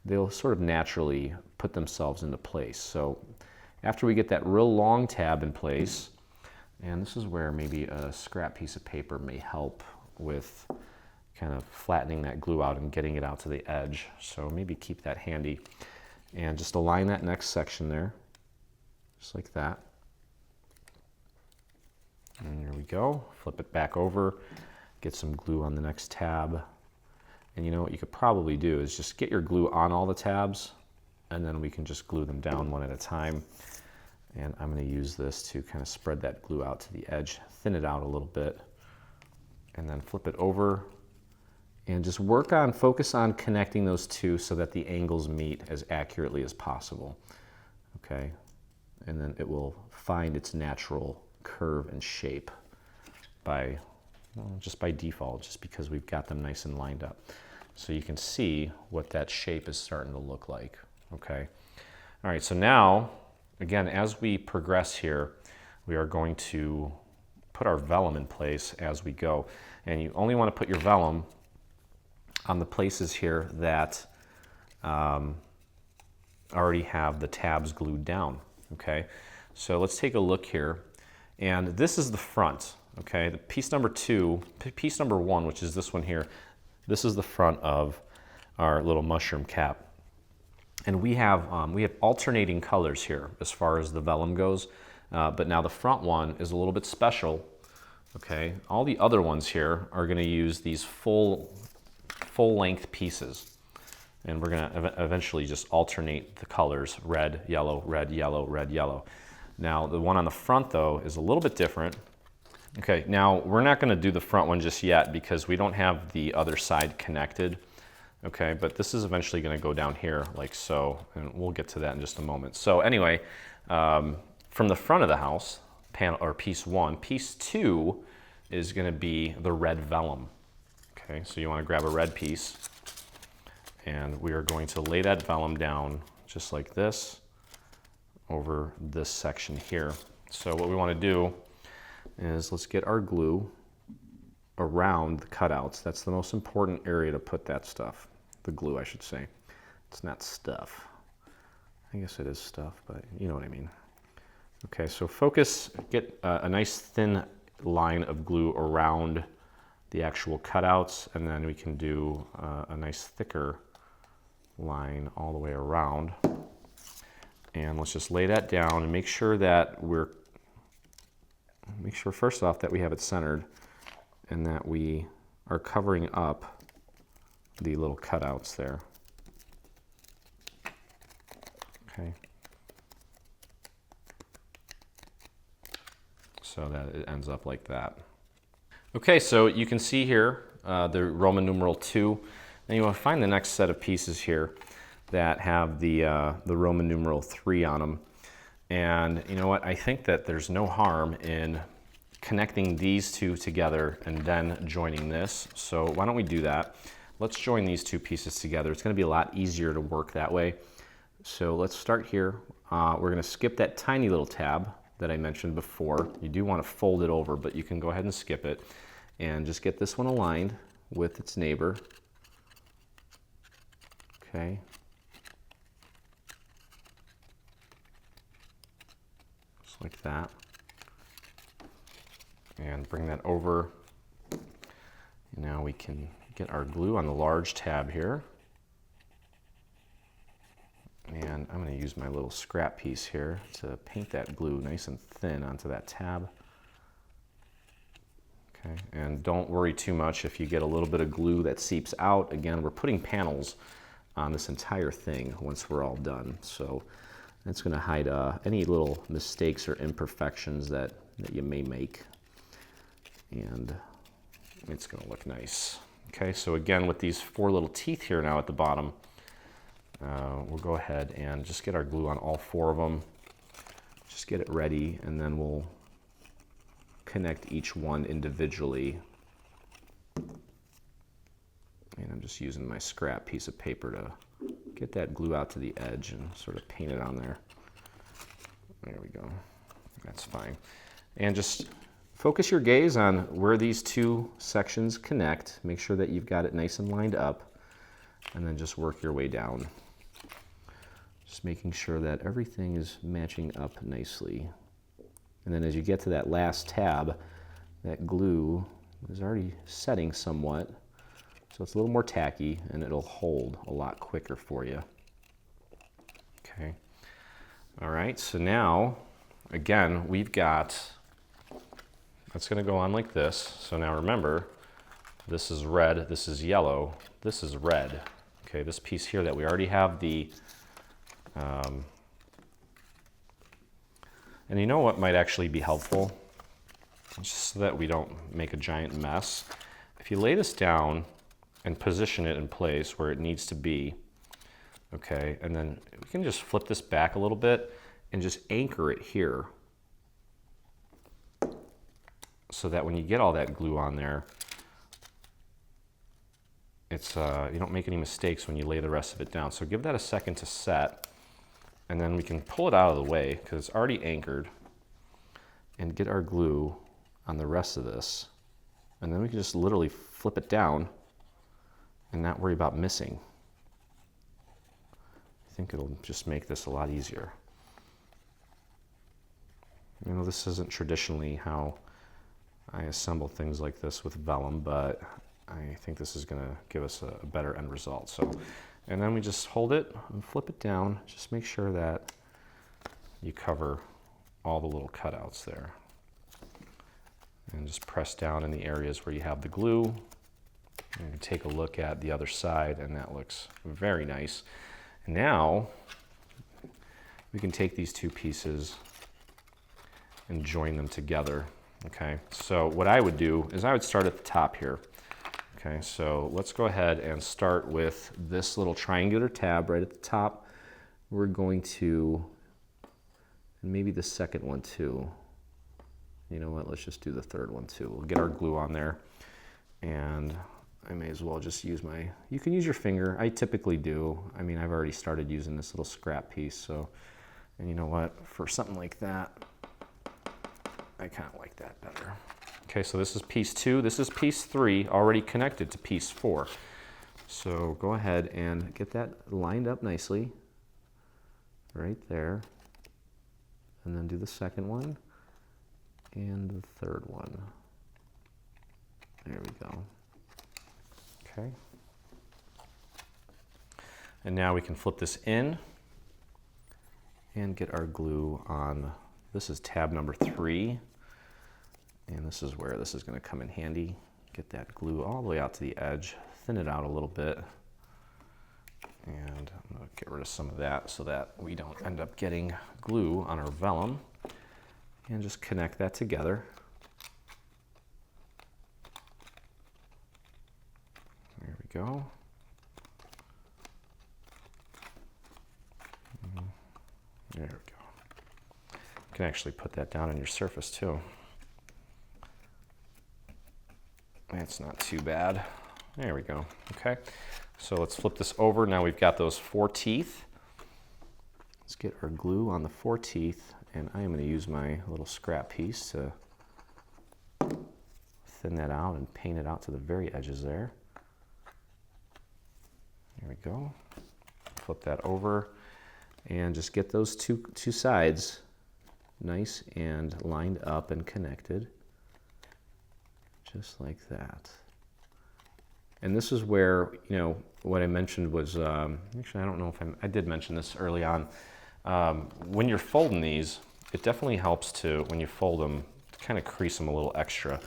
they'll sort of naturally put themselves into place. So after we get that real long tab in place, and this is where maybe a scrap piece of paper may help with kind of flattening that glue out and getting it out to the edge. So maybe keep that handy. And just align that next section there, just like that. And there we go. Flip it back over, get some glue on the next tab. And you know what you could probably do is just get your glue on all the tabs, and then we can just glue them down one at a time. And I'm going to use this to kind of spread that glue out to the edge, thin it out a little bit, and then flip it over. And just focus on connecting those two so that the angles meet as accurately as possible. Okay, and then it will find its natural curve and shape just by default, just because we've got them nice and lined up. So you can see what that shape is starting to look like. Okay, all right, so now, again, as we progress here, we are going to put our vellum in place as we go. And you only want to put your vellum on the places here that already have the tabs glued down. Okay, so let's take a look here. And this is the front. Okay, the piece number one, which is this one here, this is the front of our little mushroom cap. And we have alternating colors here as far as the vellum goes, but now the front one is a little bit special. Okay, all the other ones here are going to use these full-length pieces, and we're going to eventually just alternate the colors: red, yellow, red, yellow, red, yellow. Now the one on the front though is a little bit different. Okay, now we're not going to do the front one just yet because we don't have the other side connected. Okay, but this is eventually going to go down here like so, and we'll get to that in just a moment. So anyway, from the front of the house, piece one, piece two is going to be the red vellum. Okay, so you want to grab a red piece, and we are going to lay that vellum down just like this over this section here. So what we want to do is let's get our glue around the cutouts. That's the most important area to put that stuff. The glue, I should say. It's not stuff. I guess it is stuff, but you know what I mean. Okay, so get a nice thin line of glue around the actual cutouts, and then we can do a nice thicker line all the way around. And let's just lay that down and make sure first off that we have it centered and that we are covering up the little cutouts there. Okay. So that it ends up like that. Okay, so you can see here the Roman numeral 2, and you want to find the next set of pieces here that have the Roman numeral 3 on them. And you know what? I think that there's no harm in connecting these two together and then joining this. So why don't we do that? Let's join these two pieces together. It's going to be a lot easier to work that way. So let's start here. We're going to skip that tiny little tab that I mentioned before. You do want to fold it over, but you can go ahead and skip it and just get this one aligned with its neighbor. Okay. Just like that. And bring that over. Now we can get our glue on the large tab here. And I'm going to use my little scrap piece here to paint that glue nice and thin onto that tab. Okay, and don't worry too much if you get a little bit of glue that seeps out. Again, we're putting panels on this entire thing once we're all done. So that's going to hide any little mistakes or imperfections that you may make. And it's going to look nice. Okay, so again, with these 4 little teeth here now at the bottom, we'll go ahead and just get our glue on all 4 of them. Just get it ready, and then we'll connect each one individually. And I'm just using my scrap piece of paper to get that glue out to the edge and sort of paint it on there. There we go. That's fine. And just focus your gaze on where these 2 sections connect. Make sure that you've got it nice and lined up, and then just work your way down. Just making sure that everything is matching up nicely. And then as you get to that last tab, that glue is already setting somewhat. So it's a little more tacky, and it'll hold a lot quicker for you. Okay. All right, so now, again, we've got, that's going to go on like this. So now remember, this is red, this is yellow, this is red. Okay, this piece here that we already have the, and you know what might actually be helpful? Just so that we don't make a giant mess. If you lay this down and position it in place where it needs to be, okay, and then we can just flip this back a little bit and just anchor it here so that when you get all that glue on there, it's you don't make any mistakes when you lay the rest of it down. So give that a second to set, and then we can pull it out of the way because it's already anchored, and get our glue on the rest of this, and then we can just literally flip it down and not worry about missing. I think it'll just make this a lot easier. You know, this isn't traditionally how I assemble things like this with vellum, but I think this is gonna give us a better end result. So, and then we just hold it and flip it down. Just make sure that you cover all the little cutouts there. And just press down in the areas where you have the glue. And you take a look at the other side, and that looks very nice. And now we can take these 2 pieces and join them together. Okay, so what I would do is I would start at the top here. Okay, so let's go ahead and start with this little triangular tab right at the top. We're going to, and maybe the second one too. You know what, let's just do the third one too. We'll get our glue on there, and I may as well just use my, you can use your finger. I typically do. I mean, I've already started using this little scrap piece, so, and you know what, for something like that, I kind of like that better. Okay, so this is piece 2. This is piece 3, already connected to piece 4. So go ahead and get that lined up nicely, right there, and then do the second one, and the third one. There we go. Okay. And now we can flip this in and get our glue on. This is tab number 3. And this is where this is going to come in handy. Get that glue all the way out to the edge, thin it out a little bit. And I'm going to get rid of some of that so that we don't end up getting glue on our vellum. And just connect that together. There we go. There we go. You can actually put that down on your surface too. That's not too bad. There we go. Okay, so let's flip this over. Now we've got those 4 teeth. Let's get our glue on the 4 teeth, and I am going to use my little scrap piece to thin that out and paint it out to the very edges there. There we go. Flip that over and just get those two sides nice and lined up and connected. Just like that. And this is where, you know, what I mentioned was, actually I don't know if I did mention this early on. When you're folding these, it definitely helps to, when you fold them, kind of crease them a little extra.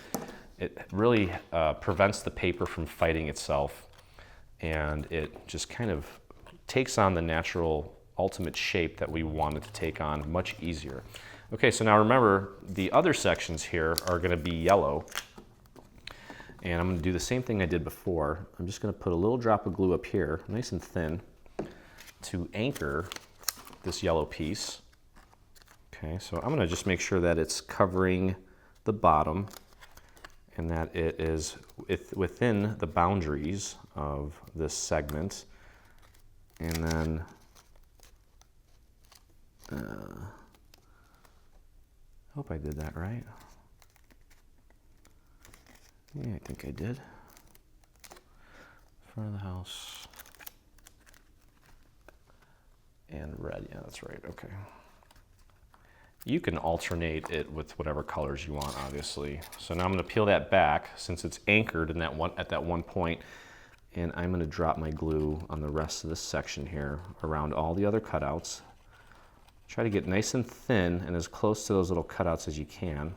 It really prevents the paper from fighting itself, and it just kind of takes on the natural ultimate shape that we want it to take on much easier. Okay, so now remember, the other sections here are gonna be yellow. And I'm gonna do the same thing I did before. I'm just gonna put a little drop of glue up here, nice and thin, to anchor this yellow piece. Okay, so I'm gonna just make sure that it's covering the bottom and that it is within the boundaries of this segment. And then I hope I did that right. Yeah, I think I did. Front of the house. And red, yeah, that's right, okay. You can alternate it with whatever colors you want, obviously. So now I'm gonna peel that back since it's anchored in at that one point, and I'm gonna drop my glue on the rest of this section here around all the other cutouts. Try to get nice and thin and as close to those little cutouts as you can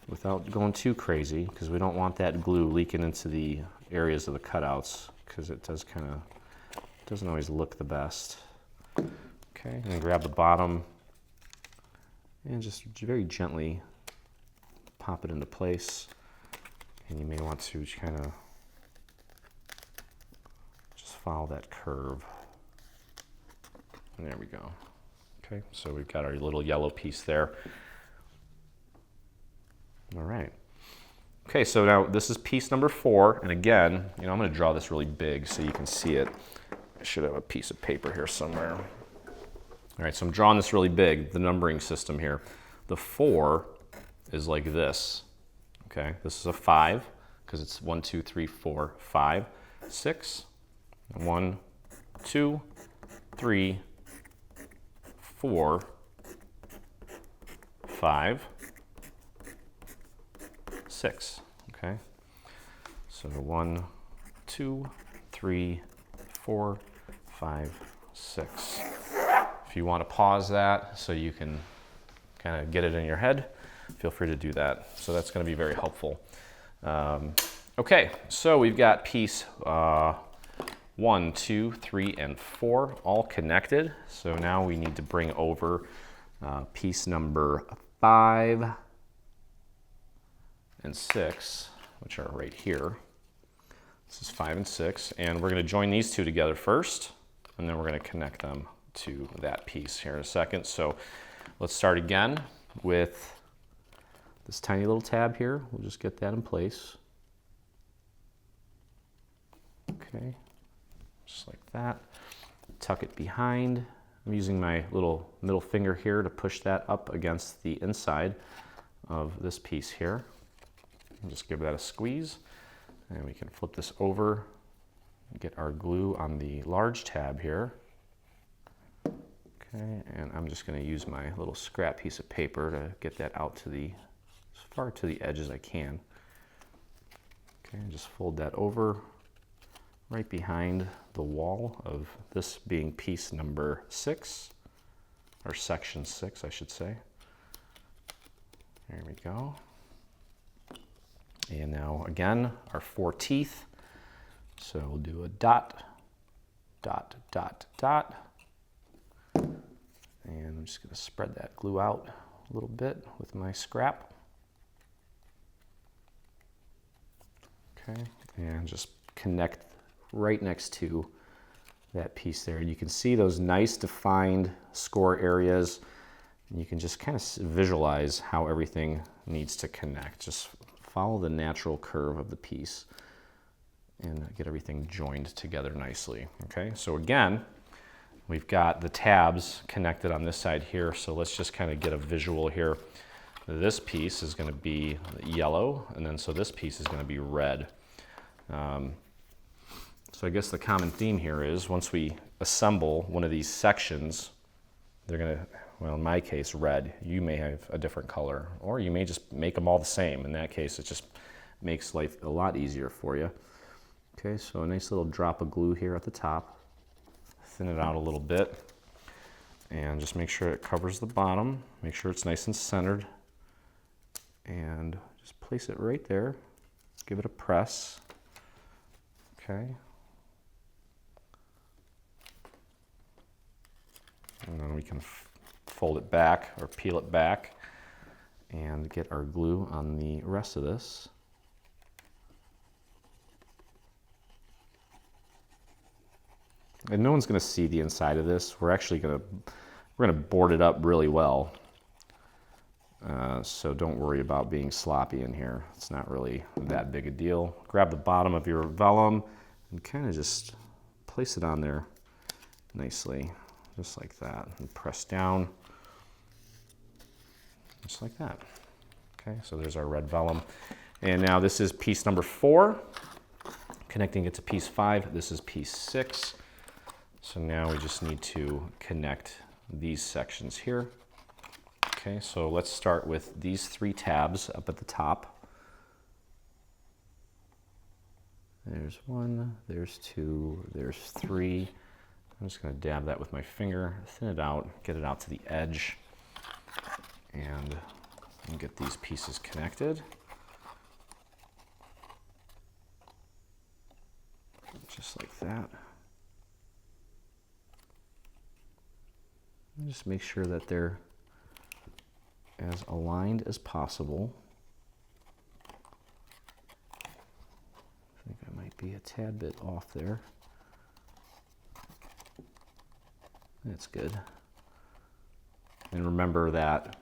without going too crazy, because we don't want that glue leaking into the areas of the cutouts, because it doesn't always look the best. Okay, and then grab the bottom and just very gently pop it into place. And you may want to kind of just follow that curve. And there we go. Okay, so we've got our little yellow piece there. All right. Okay, so now this is piece number 4, and again, I'm gonna draw this really big so you can see it. I should have a piece of paper here somewhere. All right, so I'm drawing this really big, the numbering system here. The 4 is like this, okay? This is a 5, because it's 1, 2, 3, 4, 5, 6, 1, 2, 3, 4, 5, 6, okay? So 1, 2, 3, 4, 5, 6. If you want to pause that so you can kind of get it in your head, feel free to do that. So that's going to be very helpful. Okay, so we've got piece 1, 2, 3, and 4 all connected. So now we need to bring over piece number 5 and 6, which are right here. This is 5 and 6, and we're going to join these two together first, and then we're going to connect them to that piece here in a second. So let's start again with this tiny little tab here. We'll just get that in place. Okay, just like that. Tuck it behind. I'm using my little middle finger here to push that up against the inside of this piece here. And just give that a squeeze, and we can flip this over and get our glue on the large tab here. Okay, and I'm just going to use my little scrap piece of paper to get that out to as far to the edge as I can. Okay, and just fold that over right behind the wall of this being piece number 6, or section 6, I should say. There we go. And now again, our 4 teeth. So we'll do a dot, dot, dot, dot. And I'm just going to spread that glue out a little bit with my scrap. Okay, and just connect right next to that piece there. You can see those nice defined score areas. And you can just kind of visualize how everything needs to connect. Just follow the natural curve of the piece and get everything joined together nicely. Okay, so again, we've got the tabs connected on this side here, so let's just kind of get a visual here. This piece is going to be yellow, and then so this piece is going to be red. So I guess the common theme here is once we assemble one of these sections, they're going to, well, in my case, red. You may have a different color, or you may just make them all the same. In that case, it just makes life a lot easier for you. Okay, so a nice little drop of glue here at the top. Thin it out a little bit, and just make sure it covers the bottom. Make sure it's nice and centered, and just place it right there. Give it a press. Okay. And then we can fold it back or peel it back and get our glue on the rest of this. And no one's going to see the inside of this. We're going to board it up really well. So don't worry about being sloppy in here. It's not really that big a deal. Grab the bottom of your vellum and kind of just place it on there nicely, just like that. And press down, just like that. Okay, so there's our red vellum. And now this is piece number 4. Connecting it to piece 5. This is piece 6. So now we just need to connect these sections here. Okay, so let's start with these 3 tabs up at the top. There's 1, there's 2, there's 3. I'm just going to dab that with my finger, thin it out, get it out to the edge, and get these pieces connected. Just like that. And just make sure that they're as aligned as possible. I think I might be a tad bit off there. That's good. And remember that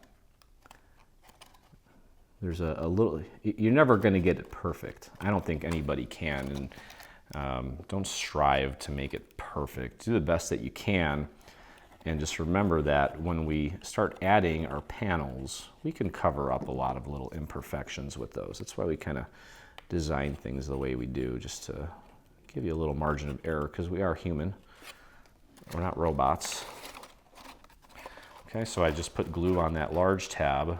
there's a little, you're never going to get it perfect. I don't think anybody can, and don't strive to make it perfect. Do the best that you can. And just remember that when we start adding our panels, we can cover up a lot of little imperfections with those. That's why we kind of design things the way we do, just to give you a little margin of error, because we are human. We're not robots. Okay, so I just put glue on that large tab.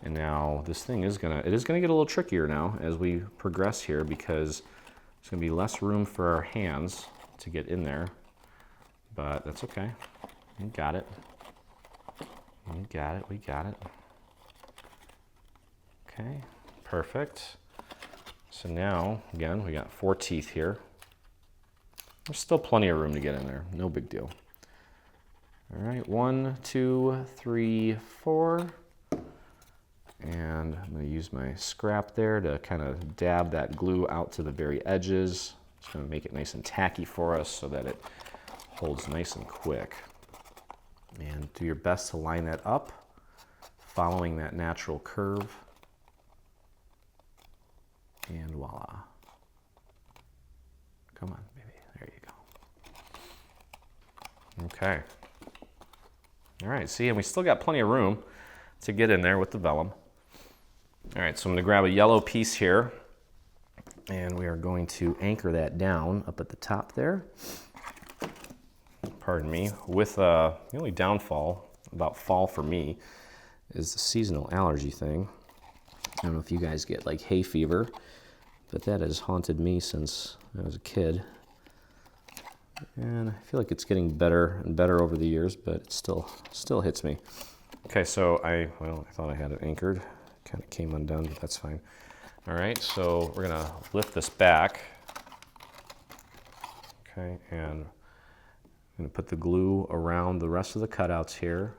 And now this thing is gonna get a little trickier now as we progress here, because there's gonna be less room for our hands to get in there. But that's okay. You got it. You got it. We got it. Okay, perfect. So now, again, we got 4 teeth here. There's still plenty of room to get in there. No big deal. All right, 1, 2, 3, 4. And I'm going to use my scrap there to kind of dab that glue out to the very edges. It's going to make it nice and tacky for us so that it holds nice and quick. And do your best to line that up, following that natural curve. And voila. Come on, baby. There you go. Okay. All right, see, and we still got plenty of room to get in there with the vellum. All right, so I'm going to grab a yellow piece here, and we are going to anchor that down up at the top there. Pardon me. With the only downfall about fall for me is the seasonal allergy thing. I don't know if you guys get like hay fever, but that has haunted me since I was a kid. And I feel like it's getting better and better over the years, but it still hits me. Okay, so I thought I had it anchored. Kind of came undone, but that's fine. All right, so we're gonna lift this back. Okay, and I'm going to put the glue around the rest of the cutouts here.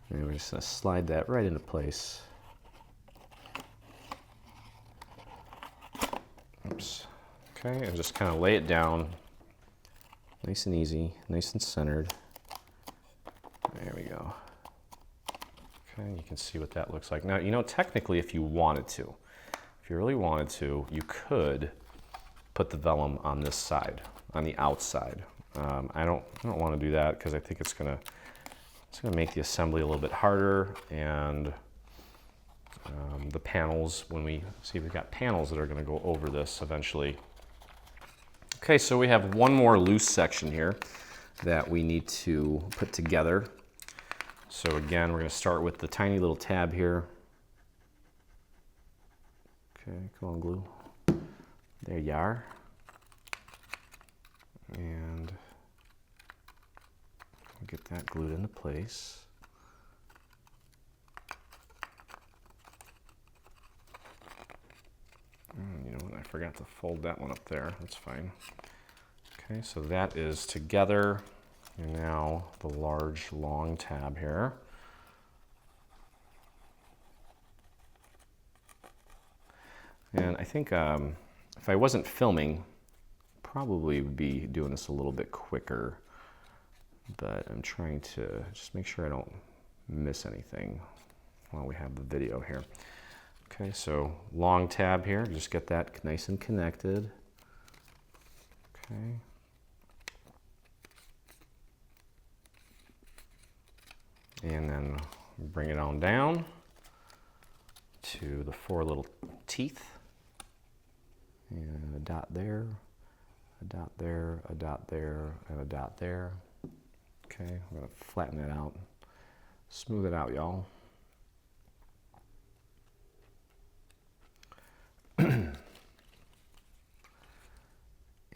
And we're just going to slide that right into place. Oops. Okay, and just kind of lay it down nice and easy, nice and centered. There we go. Okay, you can see what that looks like. Now, you know, technically, if you wanted to, if you really wanted to, you could put the vellum on this side, on the outside. I don't want to do that because I think it's gonna make the assembly a little bit harder, and the panels, when we see, we've got panels that are going to go over this eventually. Okay, so we have one more loose section here that we need to put together. So again, we're going to start with the tiny little tab here. Okay, come on, glue. There you are. And get that glued into place. forgot to fold that one up there. That's fine. Okay, so that is together. And now the large long tab here. And I think if I wasn't filming, probably would be doing this a little bit quicker, but I'm trying to just make sure I don't miss anything while we have the video here. Okay, so long tab here, just get that nice and connected. Okay. And then bring it on down to the 4 little teeth. And a dot there, a dot there, a dot there, and a dot there. Okay, I'm gonna flatten it out, smooth it out, y'all.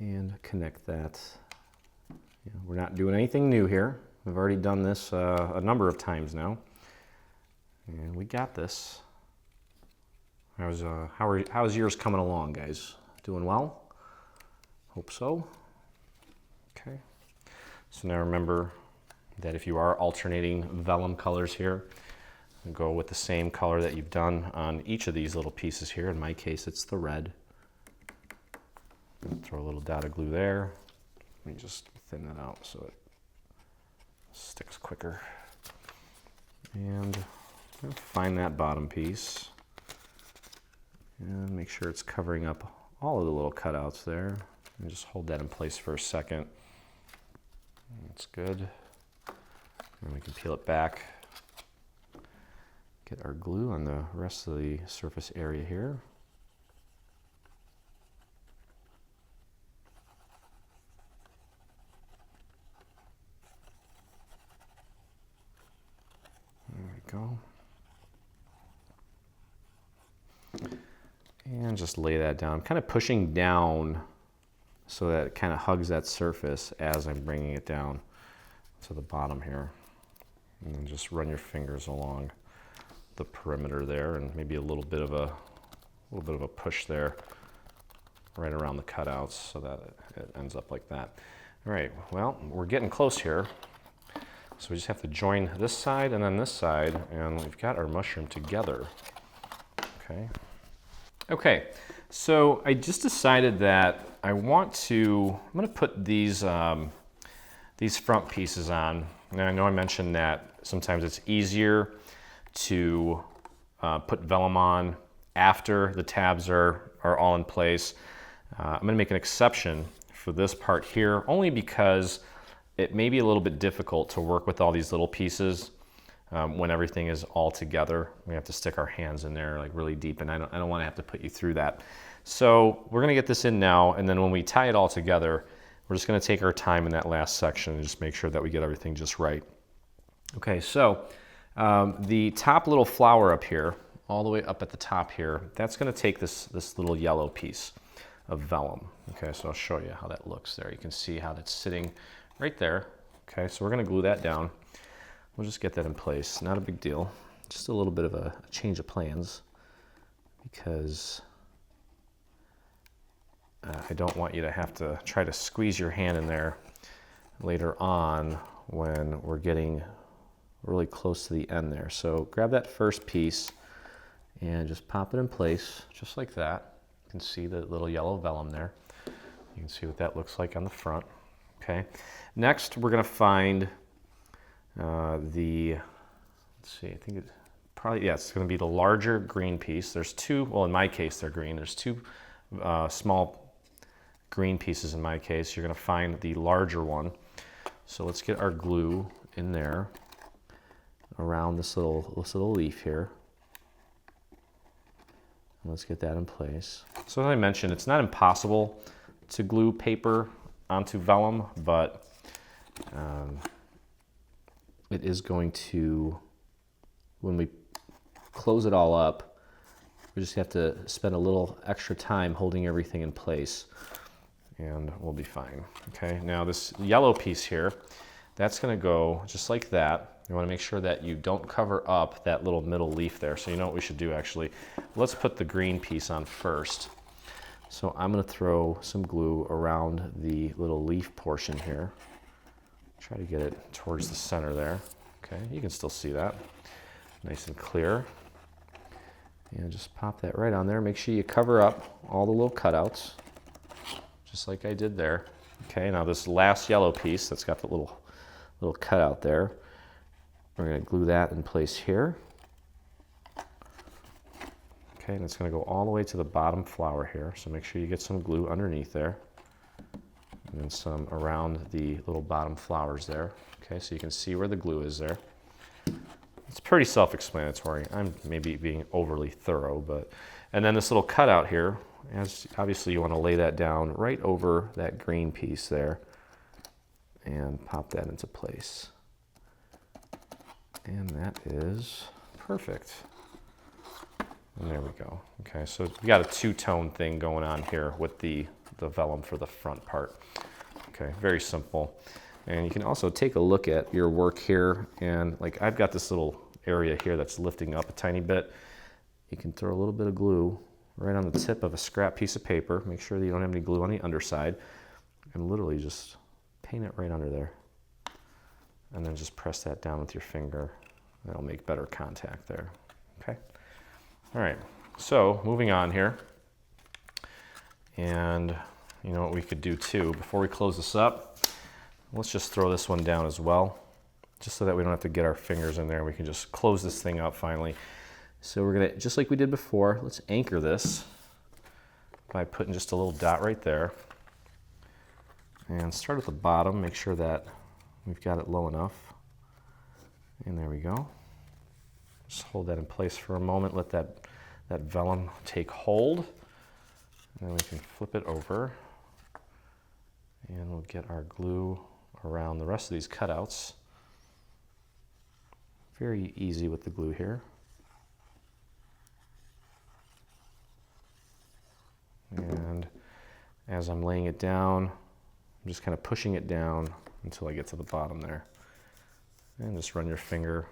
And connect that. You know, we're not doing anything new here. We've already done this a number of times now, and we got this. How's yours coming along, guys? Doing well? Hope so. Okay. So now remember that if you are alternating vellum colors here, go with the same color that you've done on each of these little pieces here. In my case, it's the red. Throw a little dot of glue there. Let me just thin that out so it sticks quicker. And find that bottom piece. And make sure it's covering up all of the little cutouts there. And just hold that in place for a second. That's good. And we can peel it back. Get our glue on the rest of the surface area here. There we go. And just lay that down. I'm kind of pushing down so that it kind of hugs that surface as I'm bringing it down to the bottom here. And then just run your fingers along the perimeter there, and maybe a little bit of a push there right around the cutouts so that it ends up like that. All right, well, we're getting close here. So we just have to join this side and then this side, and we've got our mushroom together. Okay. Okay, so I just decided that I'm going to put these front pieces on. And I know I mentioned that sometimes it's easier to put vellum on after the tabs are all in place. I'm gonna make an exception for this part here, only because it may be a little bit difficult to work with all these little pieces when everything is all together. We have to stick our hands in there like really deep, and I don't want to have to put you through that. So we're gonna get this in now, and then when we tie it all together, we're just gonna take our time in that last section and just make sure that we get everything just right. Okay, so the top little flower up here, all the way up at the top here, that's gonna take this little yellow piece of vellum. Okay, so I'll show you how that looks there. You can see how that's sitting right there. Okay, so we're gonna glue that down. We'll just get that in place, not a big deal. Just a little bit of a change of plans because I don't want you to have to try to squeeze your hand in there later on when we're getting really close to the end there. So grab that first piece and just pop it in place, just like that. You can see the little yellow vellum there. You can see what that looks like on the front. Okay. Next, we're gonna find let's see, I think it's probably, yeah, it's gonna be the larger green piece. There's two, well, in my case, they're green. There's two small green pieces in my case. You're gonna find the larger one. So let's get our glue in there around this little leaf here. Let's get that in place. So as I mentioned, it's not impossible to glue paper onto vellum, but it is going to, when we close it all up, we just have to spend a little extra time holding everything in place and we'll be fine. Okay, now this yellow piece here, that's gonna go just like that. You wanna make sure that you don't cover up that little middle leaf there. So you know what we should do actually? Let's put the green piece on first. So I'm going to throw some glue around the little leaf portion here. Try to get it towards the center there. Okay, you can still see that. Nice and clear. And just pop that right on there. Make sure you cover up all the little cutouts, just like I did there. Okay, now this last yellow piece that's got the little cutout there, we're going to glue that in place here. Okay, and it's going to go all the way to the bottom flower here, so make sure you get some glue underneath there, and then some around the little bottom flowers there. Okay, so you can see where the glue is there. It's pretty self-explanatory. I'm maybe being overly thorough, but, and then this little cutout here, as obviously you want to lay that down right over that green piece there and pop that into place. And that is perfect. And there we go. Okay, so we got a two-tone thing going on here with the vellum for the front part. Okay, very simple. And you can also take a look at your work here, and like I've got this little area here that's lifting up a tiny bit. You can throw a little bit of glue right on the tip of a scrap piece of paper. Make sure that you don't have any glue on the underside, and literally just paint it right under there. And then just press that down with your finger. That'll make better contact there. Okay. All right, so moving on here. And you know what we could do too, before we close this up, let's just throw this one down as well, just so that we don't have to get our fingers in there. We can just close this thing up finally. So we're gonna, just like we did before, let's anchor this by putting just a little dot right there. And start at the bottom, make sure that we've got it low enough. And there we go. Just hold that in place for a moment, let that vellum take hold. And then we can flip it over. And we'll get our glue around the rest of these cutouts. Very easy with the glue here. And as I'm laying it down, I'm just kind of pushing it down until I get to the bottom there. And just run your finger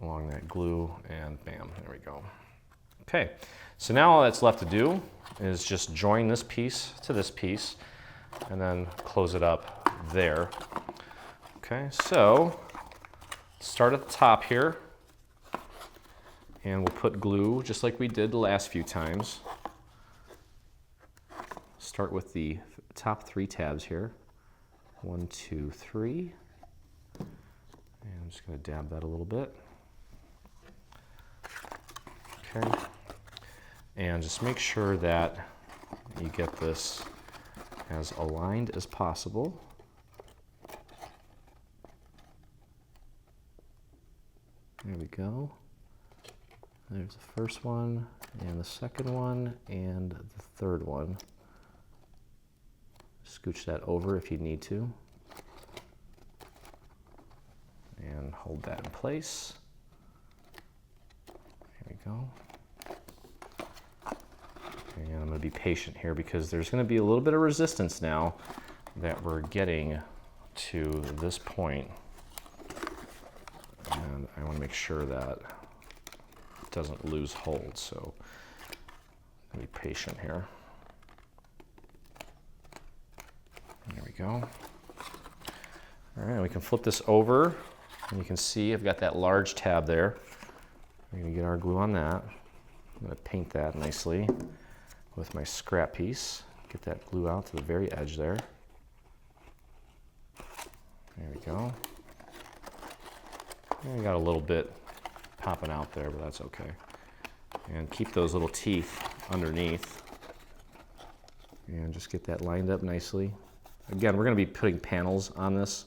along that glue and bam, there we go. Okay, so now all that's left to do is just join this piece to this piece and then close it up there. Okay, so start at the top here and we'll put glue just like we did the last few times. Start with the top 3 tabs here. 1, 2, 3. And I'm just going to dab that a little bit. Okay. And just make sure that you get this as aligned as possible. There we go. There's the first one, and the second one, and the third one. Scooch that over if you need to. And hold that in place. There we go. And I'm going to be patient here because there's going to be a little bit of resistance now that we're getting to this point. And I want to make sure that it doesn't lose hold, so I'm going to be patient here. There we go. All right, we can flip this over, and you can see I've got that large tab there. We're going to get our glue on that. I'm going to paint that nicely with my scrap piece. Get that glue out to the very edge there. There we go. I got a little bit popping out there, but that's okay. And keep those little teeth underneath. And just get that lined up nicely. Again, we're going to be putting panels on this,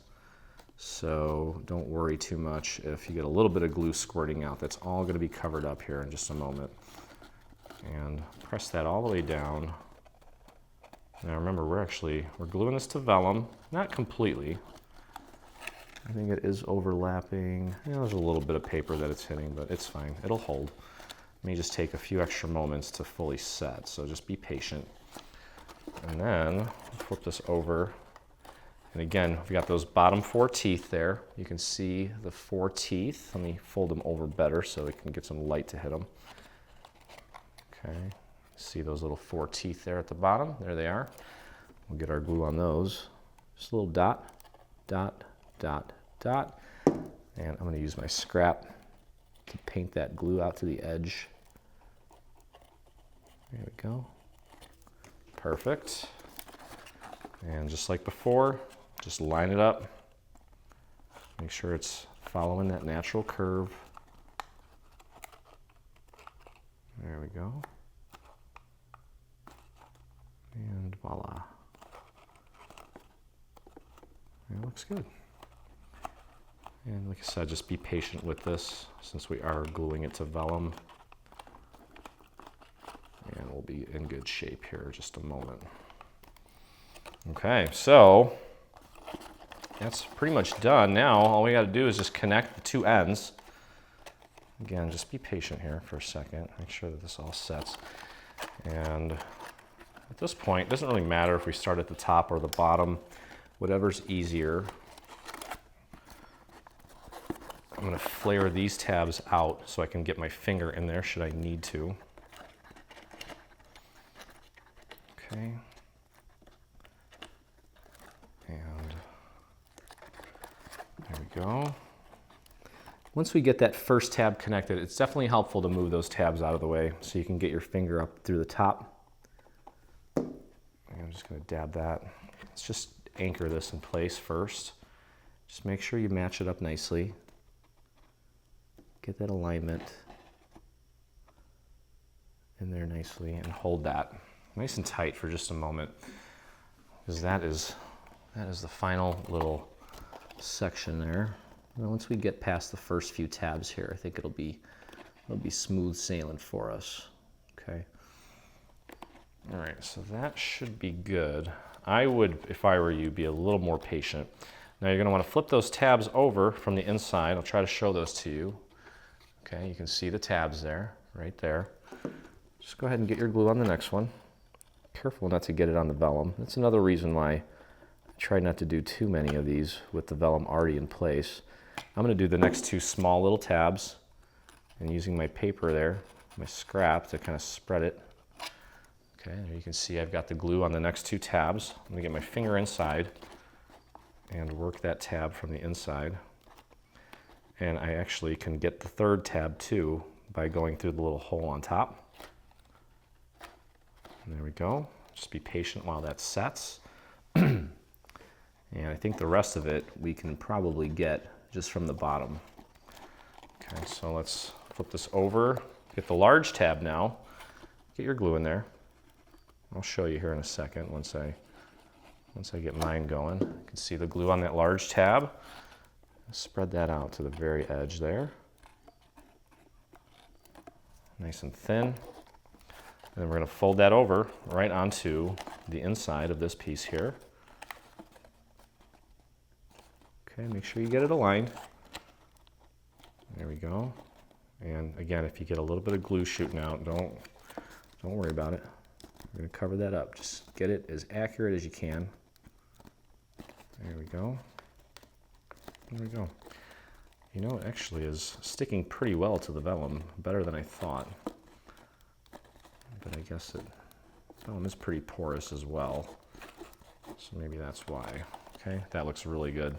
so don't worry too much if you get a little bit of glue squirting out. That's all going to be covered up here in just a moment. And press that all the way down. Now remember, we're gluing this to vellum, not completely. I think it is overlapping. There's a little bit of paper that it's hitting, but it's fine. It'll hold. It may just take a few extra moments to fully set, so just be patient. And then flip this over. And again, we've got those bottom 4 teeth there. You can see the 4 teeth. Let me fold them over better so we can get some light to hit them. Okay, see those little 4 teeth there at the bottom? There they are. We'll get our glue on those. Just a little dot, dot, dot, dot. And I'm gonna use my scrap to paint that glue out to the edge. There we go. Perfect. And just like before, just line it up. Make sure it's following that natural curve. There we go. And voila. It looks good. And like I said, just be patient with this since we are gluing it to vellum. And we'll be in good shape here in just a moment. Okay, so that's pretty much done. Now all we got to do is just connect the 2 ends. Again, just be patient here for a second. Make sure that this all sets. And at this point, it doesn't really matter if we start at the top or the bottom, whatever's easier. I'm going to flare these tabs out so I can get my finger in there should I need to. Okay. And there we go. Once we get that first tab connected, it's definitely helpful to move those tabs out of the way so you can get your finger up through the top. And I'm just going to dab that. Let's just anchor this in place first. Just make sure you match it up nicely. Get that alignment in there nicely and hold that nice and tight for just a moment, because that is the final little section there. Now, once we get past the first few tabs here, I think it'll be smooth sailing for us. Okay. All right, so that should be good. I would, if I were you, be a little more patient. Now you're going to want to flip those tabs over from the inside. I'll try to show those to you. Okay, you can see the tabs there, right there. Just go ahead and get your glue on the next one. Careful not to get it on the vellum. That's another reason why I try not to do too many of these with the vellum already in place. I'm going to do the next 2 small little tabs and using my paper there, my scrap, to kind of spread it. Okay, there you can see I've got the glue on the next 2 tabs. I'm going to get my finger inside and work that tab from the inside. And I actually can get the 3rd tab too by going through the little hole on top. And there we go. Just be patient while that sets. And I think the rest of it we can probably get just from the bottom. Okay, so let's flip this over. Get the large tab now. Get your glue in there. I'll show you here in a second once I get mine going. You can see the glue on that large tab. Spread that out to the very edge there. Nice and thin. And then we're going to fold that over right onto the inside of this piece here. Okay, make sure you get it aligned. There we go. And again, if you get a little bit of glue shooting out, don't worry about it. We're going to cover that up. Just get it as accurate as you can. There we go. There we go. You know, it actually is sticking pretty well to the vellum, better than I thought. But I guess vellum is pretty porous as well, so maybe that's why. Okay, that looks really good.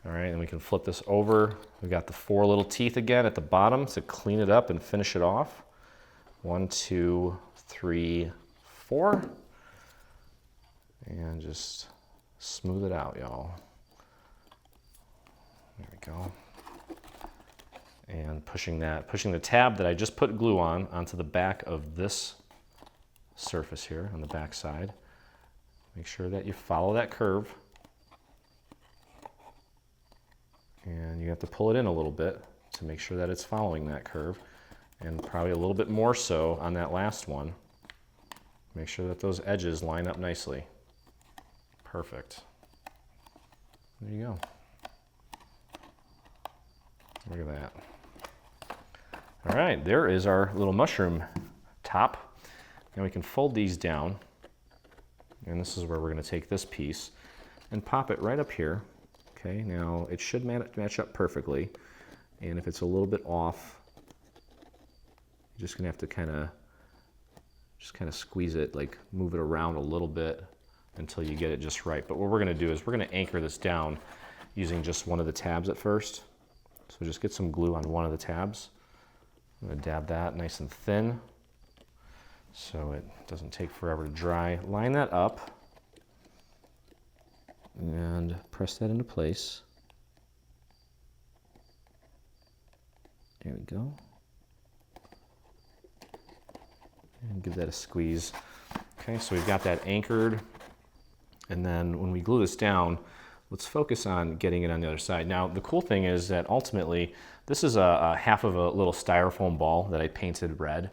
All right, and we can flip this over. We've got the 4 little teeth again at the bottom to clean it up and finish it off. 1, 2, 3, 4. And just smooth it out, y'all. There we go. And pushing the tab that I just put glue on onto the back of this surface here on the back side. Make sure that you follow that curve. And you have to pull it in a little bit to make sure that it's following that curve. And probably a little bit more so on that last one. Make sure that those edges line up nicely. Perfect. There you go. Look at that. All right, there is our little mushroom top. Now we can fold these down. And this is where we're going to take this piece and pop it right up here. Okay, now it should match up perfectly. And if it's a little bit off, you're just going to have to kind of Just kind of squeeze it, like move it around a little bit until you get it just right. But what we're gonna do is we're gonna anchor this down using just one of the tabs at first. So just get some glue on one of the tabs. I'm gonna dab that nice and thin so it doesn't take forever to dry. Line that up and press that into place. There we go. And give that a squeeze. Okay, so we've got that anchored. And then when we glue this down, let's focus on getting it on the other side. Now, the cool thing is that ultimately, this is a half of a little styrofoam ball that I painted red.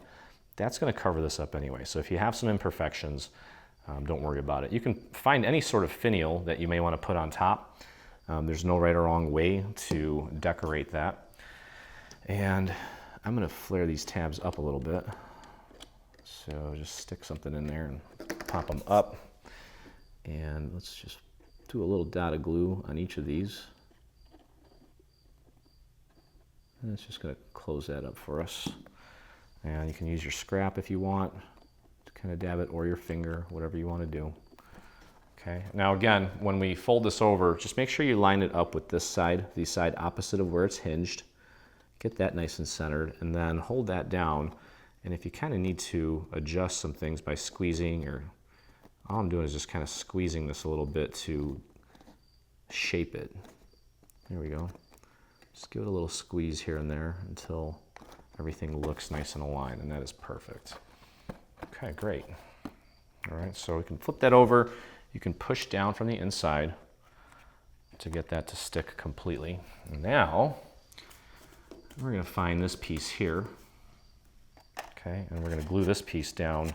That's gonna cover this up anyway. So if you have some imperfections, don't worry about it. You can find any sort of finial that you may wanna put on top. There's no right or wrong way to decorate that. And I'm gonna flare these tabs up a little bit. So just stick something in there and pop them up. And let's just do a little dot of glue on each of these. And it's just gonna close that up for us. And you can use your scrap if you want to kind of dab it, or your finger, whatever you want to do. Okay, now again, when we fold this over, just make sure you line it up with this side, the side opposite of where it's hinged. Get that nice and centered, and then hold that down. And if you kind of need to adjust some things by squeezing, or all I'm doing is just kind of squeezing this a little bit to shape it. There we go. Just give it a little squeeze here and there until everything looks nice and aligned, and that is perfect. Okay, great. All right, so we can flip that over. You can push down from the inside to get that to stick completely. And now, we're gonna find this piece here. Okay, and we're gonna glue this piece down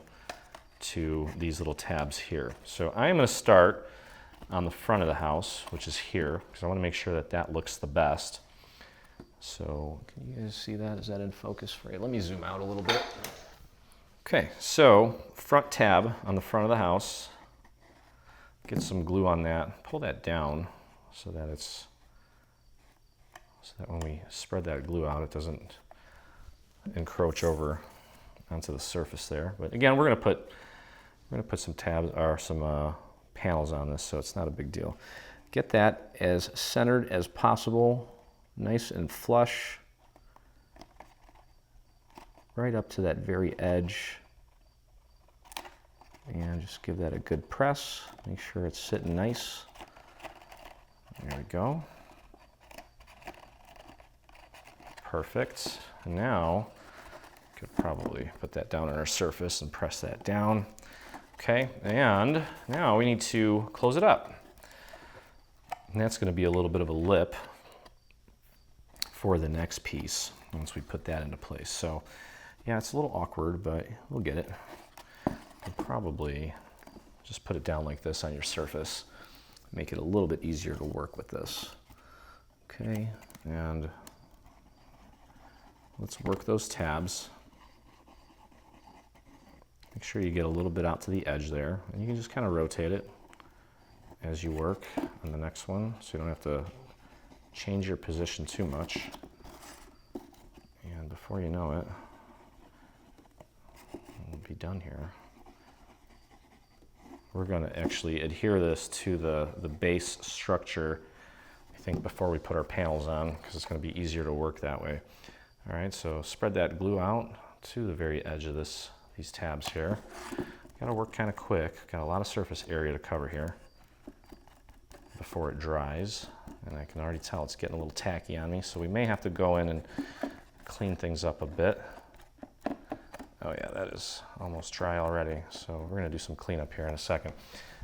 to these little tabs here. So I'm gonna start on the front of the house, which is here, because I wanna make sure that that looks the best. So can you guys see that? Is that in focus for you? Let me zoom out a little bit. Okay, so front tab on the front of the house. Get some glue on that. Pull that down so that when we spread that glue out, it doesn't encroach over onto the surface there. But again, we're gonna put some tabs or some panels on this, so it's not a big deal. Get that as centered as possible, nice and flush, right up to that very edge. And just give that a good press. Make sure it's sitting nice. There we go. Perfect. And now, could probably put that down on our surface and press that down. Okay, and now we need to close it up. And that's gonna be a little bit of a lip for the next piece once we put that into place. So yeah, it's a little awkward, but we'll get it. You'll probably just put it down like this on your surface, make it a little bit easier to work with this. Okay, and let's work those tabs. Make sure you get a little bit out to the edge there, and you can just kind of rotate it as you work on the next one, so you don't have to change your position too much. And before you know it, we'll be done here. We're going to actually adhere this to the base structure, I think, before we put our panels on, because it's going to be easier to work that way. All right, so spread that glue out to the very edge of these tabs here. Got to work kind of quick. Got a lot of surface area to cover here before it dries, and I can already tell it's getting a little tacky on me, so we may have to go in and clean things up a bit. Oh yeah, that is almost dry already, so we're gonna do some cleanup here in a second.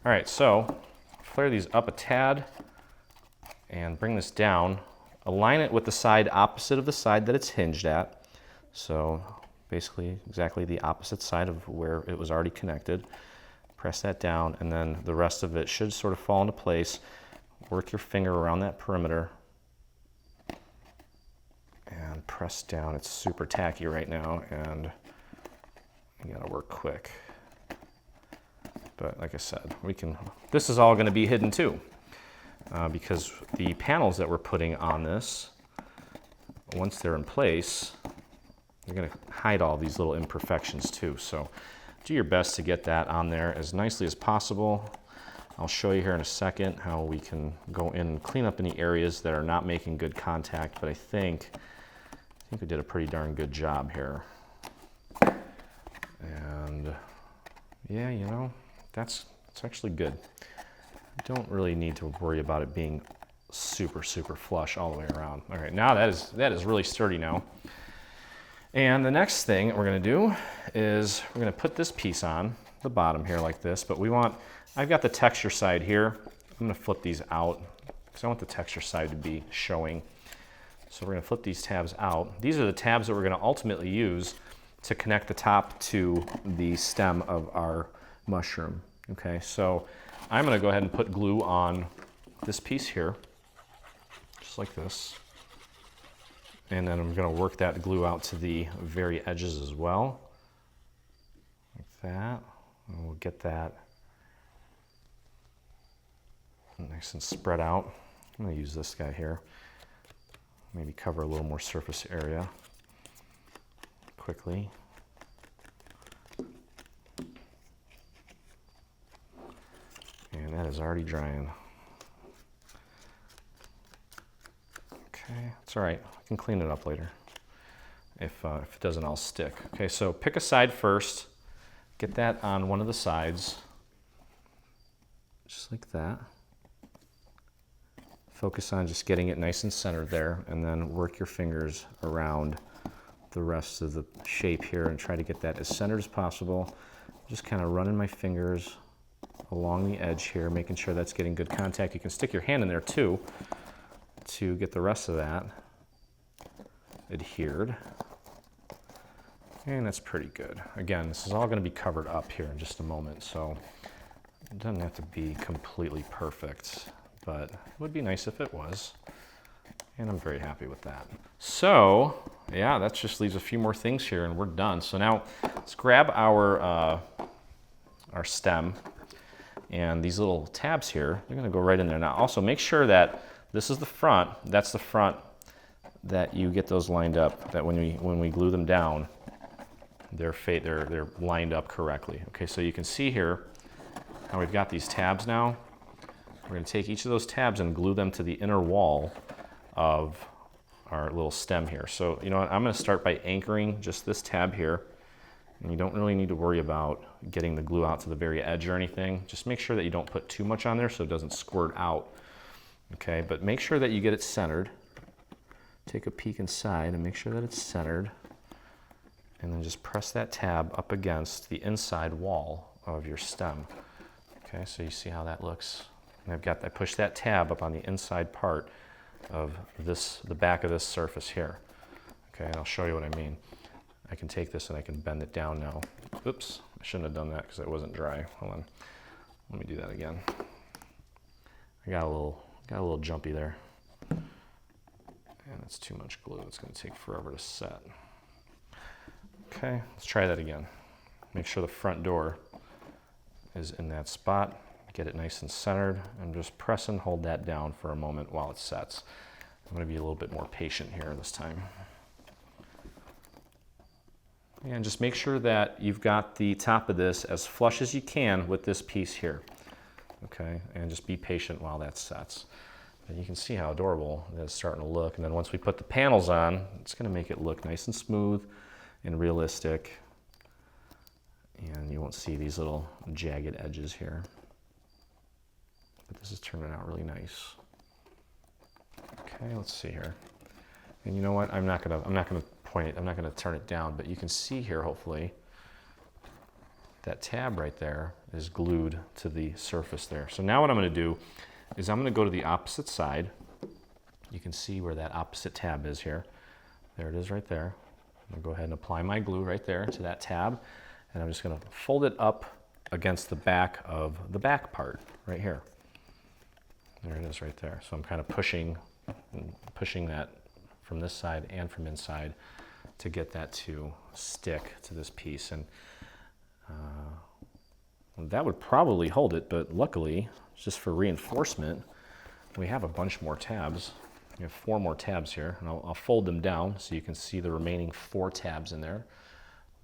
All right, so flare these up a tad and bring this down. Align it with the side opposite of the side that it's hinged at. So basically exactly the opposite side of where it was already connected. Press that down, and then the rest of it should sort of fall into place. Work your finger around that perimeter and press down. It's super tacky right now, and you gotta work quick. But like I said, this is all gonna be hidden too, because the panels that we're putting on this, once they're in place, they're gonna hide all these little imperfections too. So do your best to get that on there as nicely as possible. I'll show you here in a second how we can go in and clean up any areas that are not making good contact, but I think we did a pretty darn good job here. And yeah, you know, it's actually good. You don't really need to worry about it being super flush all the way around. All right, now that is really sturdy now. And the next thing that we're gonna do is we're gonna put this piece on the bottom here like this, but I've got the texture side here. I'm gonna flip these out because I want the texture side to be showing. So we're gonna flip these tabs out. These are the tabs that we're gonna ultimately use to connect the top to the stem of our mushroom. Okay, so I'm gonna go ahead and put glue on this piece here, just like this. And then I'm gonna work that glue out to the very edges as well, like that. And we'll get that nice and spread out. I'm gonna use this guy here. Maybe cover a little more surface area quickly. And that is already drying. Okay, it's all right. I can clean it up later if it doesn't all stick. Okay, so pick a side first. Get that on one of the sides, just like that. Focus on just getting it nice and centered there, and then work your fingers around the rest of the shape here and try to get that as centered as possible. Just kind of running my fingers along the edge here, making sure that's getting good contact. You can stick your hand in there too to get the rest of that adhered. And that's pretty good. Again, this is all going to be covered up here in just a moment, so it doesn't have to be completely perfect, but it would be nice if it was. And I'm very happy with that. So, yeah, that just leaves a few more things here and we're done. So now let's grab our stem, and these little tabs here, they're going to go right in there. Now also make sure that this is the front, that's the front, that you get those lined up, that when we glue them down, they're lined up correctly. Okay, so you can see here how we've got these tabs now. We're going to take each of those tabs and glue them to the inner wall of our little stem here. So you know what, I'm going to start by anchoring just this tab here, and you don't really need to worry about getting the glue out to the very edge or anything. Just make sure that you don't put too much on there so it doesn't squirt out. Okay, but make sure that you get it centered. Take a peek inside and make sure that it's centered, and then just press that tab up against the inside wall of your stem. Okay, so you see how that looks. And I pushed that tab up on the inside part of this, the back of this surface here. Okay, and I'll show you what I mean. I can take this and I can bend it down now. Oops, I shouldn't have done that because it wasn't dry. Hold on, let me do that again. I got a little jumpy there. And it's too much glue. It's going to take forever to set. Okay, let's try that again. Make sure the front door is in that spot. Get it nice and centered, and just press and hold that down for a moment while it sets. I'm going to be a little bit more patient here this time. And just make sure that you've got the top of this as flush as you can with this piece here. Okay, and just be patient while that sets. And you can see how adorable it's starting to look. And then once we put the panels on, it's going to make it look nice and smooth and realistic. And you won't see these little jagged edges here. But this is turning out really nice. Okay, let's see here. And you know what? I'm not gonna turn it down, but you can see here, hopefully, that tab right there is glued to the surface there. So now what I'm gonna do is I'm gonna go to the opposite side. You can see where that opposite tab is here. There it is right there. I'm gonna go ahead and apply my glue right there to that tab, and I'm just gonna fold it up against the back of the back part right here. There it is right there. So I'm kind of pushing that from this side and from inside to get that to stick to this piece. And that would probably hold it, but luckily, just for reinforcement, we have a bunch more tabs. We have 4 more tabs here, and I'll fold them down so you can see the remaining 4 tabs in there.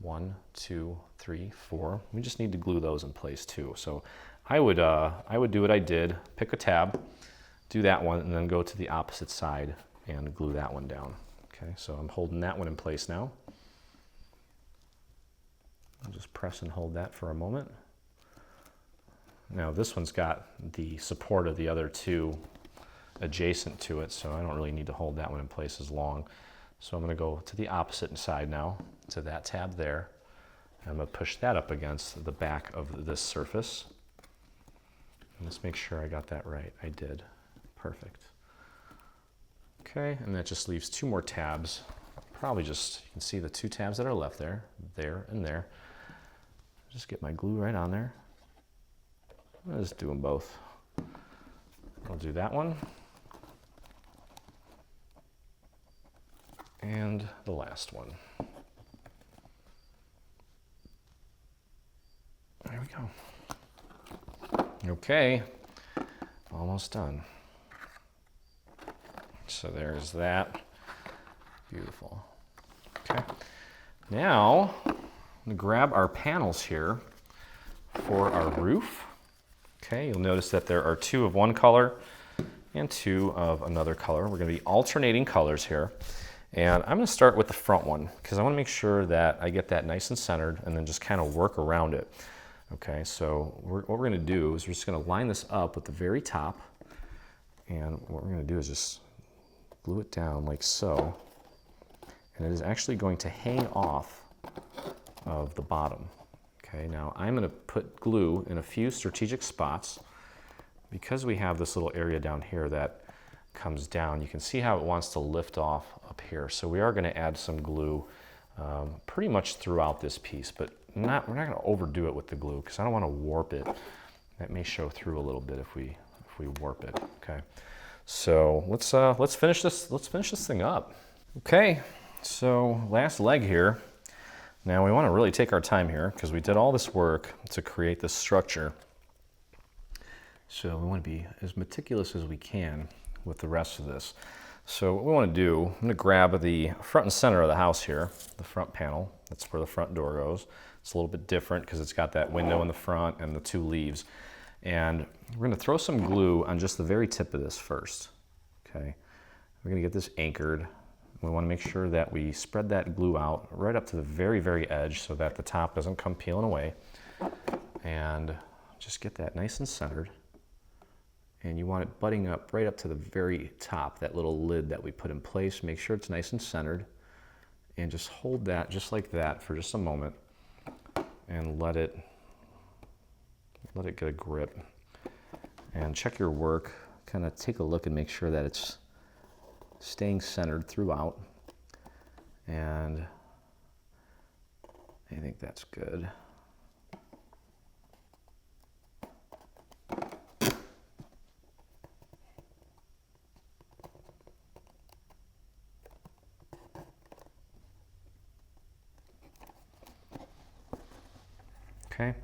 1, 2, 3, 4. We just need to glue those in place too. So I would do what I did, pick a tab, do that one, and then go to the opposite side and glue that one down. Okay, so I'm holding that one in place now. I'll just press and hold that for a moment. Now this one's got the support of the other two adjacent to it, so I don't really need to hold that one in place as long. So I'm going to go to the opposite side now, to that tab there. I'm going to push that up against the back of this surface. And let's make sure I got that right. I did. Perfect. Okay, and that just leaves 2 more tabs. Probably just, you can see the 2 tabs that are left there, and there. Just get my glue right on there. I'll just do them both. I'll do that one. And the last one. There we go. Okay, almost done. So there's that. Beautiful. Okay, now I'm gonna grab our panels here for our roof. Okay, you'll notice that there are 2 of one color and 2 of another color. We're gonna be alternating colors here. And I'm gonna start with the front one because I wanna make sure that I get that nice and centered and then just kind of work around it. Okay, so what we're gonna do is we're just gonna line this up with the very top. And what we're gonna do is just glue it down like so. And it is actually going to hang off of the bottom. Okay, now I'm gonna put glue in a few strategic spots. Because we have this little area down here that comes down, you can see how it wants to lift off up here. So we are going to add some glue pretty much throughout this piece, but we're not going to overdo it with the glue because I don't want to warp it. That may show through a little bit if we warp it. Okay, so let's finish this. Let's finish this thing up. Okay, so last leg here. Now we want to really take our time here because we did all this work to create this structure. So we want to be as meticulous as we can with the rest of this. So what we want to do, I'm going to grab the front and center of the house here, the front panel. That's where the front door goes. It's a little bit different because it's got that window in the front and the 2 leaves. And we're going to throw some glue on just the very tip of this first. Okay, we're going to get this anchored. We want to make sure that we spread that glue out right up to the very, very edge so that the top doesn't come peeling away. And just get that nice and centered. And you want it butting up right up to the very top, that little lid that we put in place. Make sure it's nice and centered. And just hold that just like that for just a moment. And let it get a grip. And check your work. Kind of take a look and make sure that it's staying centered throughout. And I think that's good. Okay.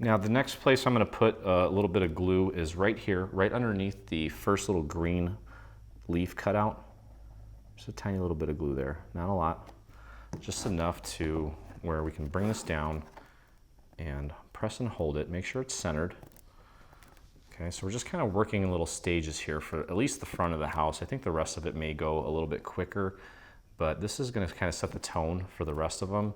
Now the next place I'm going to put a little bit of glue is right here, right underneath the first little green leaf cutout. Just a tiny little bit of glue there, not a lot, just enough to where we can bring this down and press and hold it. Make sure it's centered. Okay, so we're just kind of working in little stages here for at least the front of the house. I think the rest of it may go a little bit quicker, but this is going to kind of set the tone for the rest of them.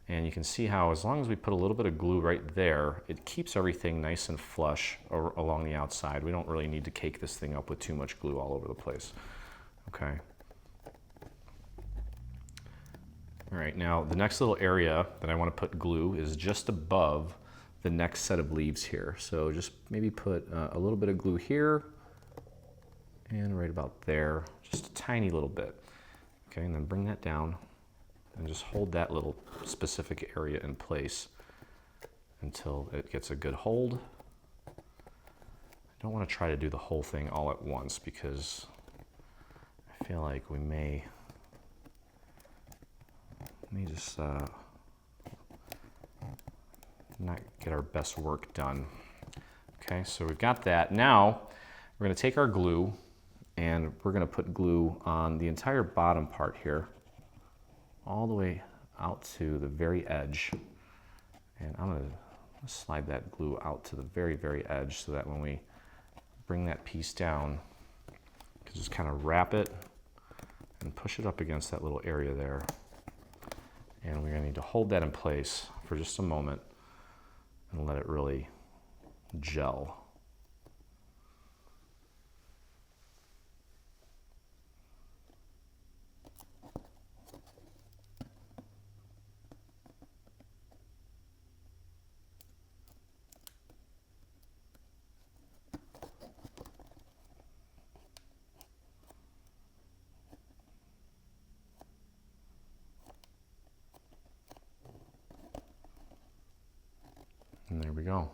And you can see how as long as we put a little bit of glue right there, it keeps everything nice and flush along the outside. We don't really need to cake this thing up with too much glue all over the place. Okay. All right, now the next little area that I want to put glue is just above the next set of leaves here. So just maybe put a little bit of glue here and right about there, just a tiny little bit. Okay, and then bring that down. And just hold that little specific area in place until it gets a good hold. I don't want to try to do the whole thing all at once because I feel like we may just not get our best work done. Okay, so we've got that. Now we're going to take our glue and we're going to put glue on the entire bottom part here, all the way out to the very edge. And I'm going to slide that glue out to the very, very edge so that when we bring that piece down, you can just kind of wrap it and push it up against that little area there. And we're going to need to hold that in place for just a moment and let it really gel. And there we go.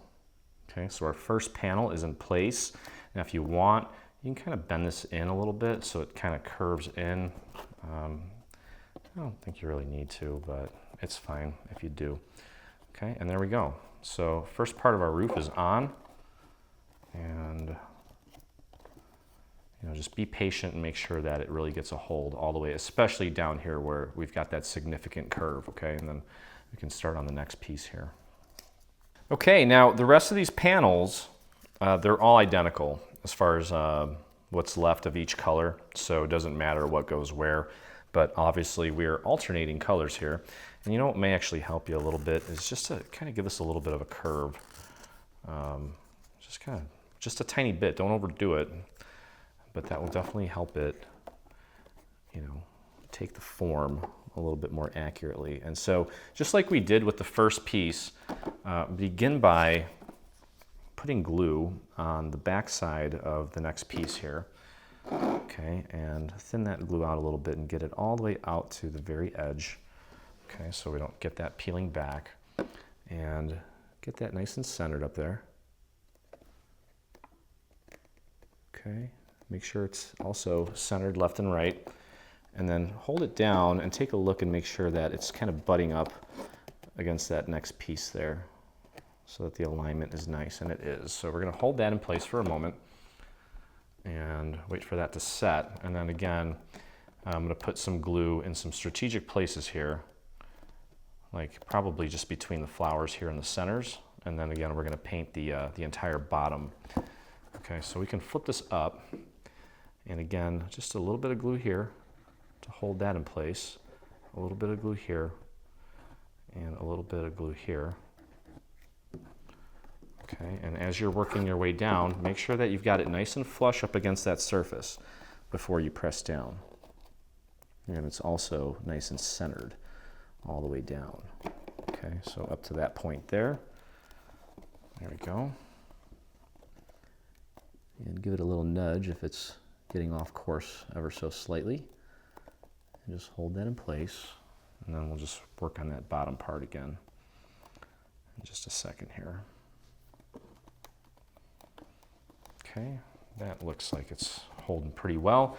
Okay, so our first panel is in place. And if you want, you can kind of bend this in a little bit so it kind of curves in. I don't think you really need to, but it's fine if you do. Okay, and there we go. So first part of our roof is on. And just be patient and make sure that it really gets a hold all the way, especially down here where we've got that significant curve, okay? And then we can start on the next piece here. Okay, now the rest of these panels, they're all identical as far as what's left of each color, so it doesn't matter what goes where, but obviously we're alternating colors here. And you know what may actually help you a little bit is just to kind of give us a little bit of a curve. Just a tiny bit, don't overdo it, but that will definitely help it, take the form a little bit more accurately. And so just like we did with the first piece, begin by putting glue on the back side of the next piece here. Okay, and thin that glue out a little bit and get it all the way out to the very edge. Okay, so we don't get that peeling back. And get that nice and centered up there. Okay, make sure it's also centered left and right. And then hold it down and take a look and make sure that it's kind of butting up against that next piece there so that the alignment is nice, and it is. So we're going to hold that in place for a moment and wait for that to set. And then again, I'm going to put some glue in some strategic places here, like probably just between the flowers here in the centers. And then again, we're going to paint the entire bottom. Okay, so we can flip this up. And again, just a little bit of glue here to hold that in place, a little bit of glue here, and a little bit of glue here. Okay, and as you're working your way down, make sure that you've got it nice and flush up against that surface before you press down. And it's also nice and centered all the way down. Okay, so up to that point there. There we go. And give it a little nudge if it's getting off course ever so slightly. And just hold that in place, and then we'll just work on that bottom part again in just a second here. Okay, that looks like it's holding pretty well.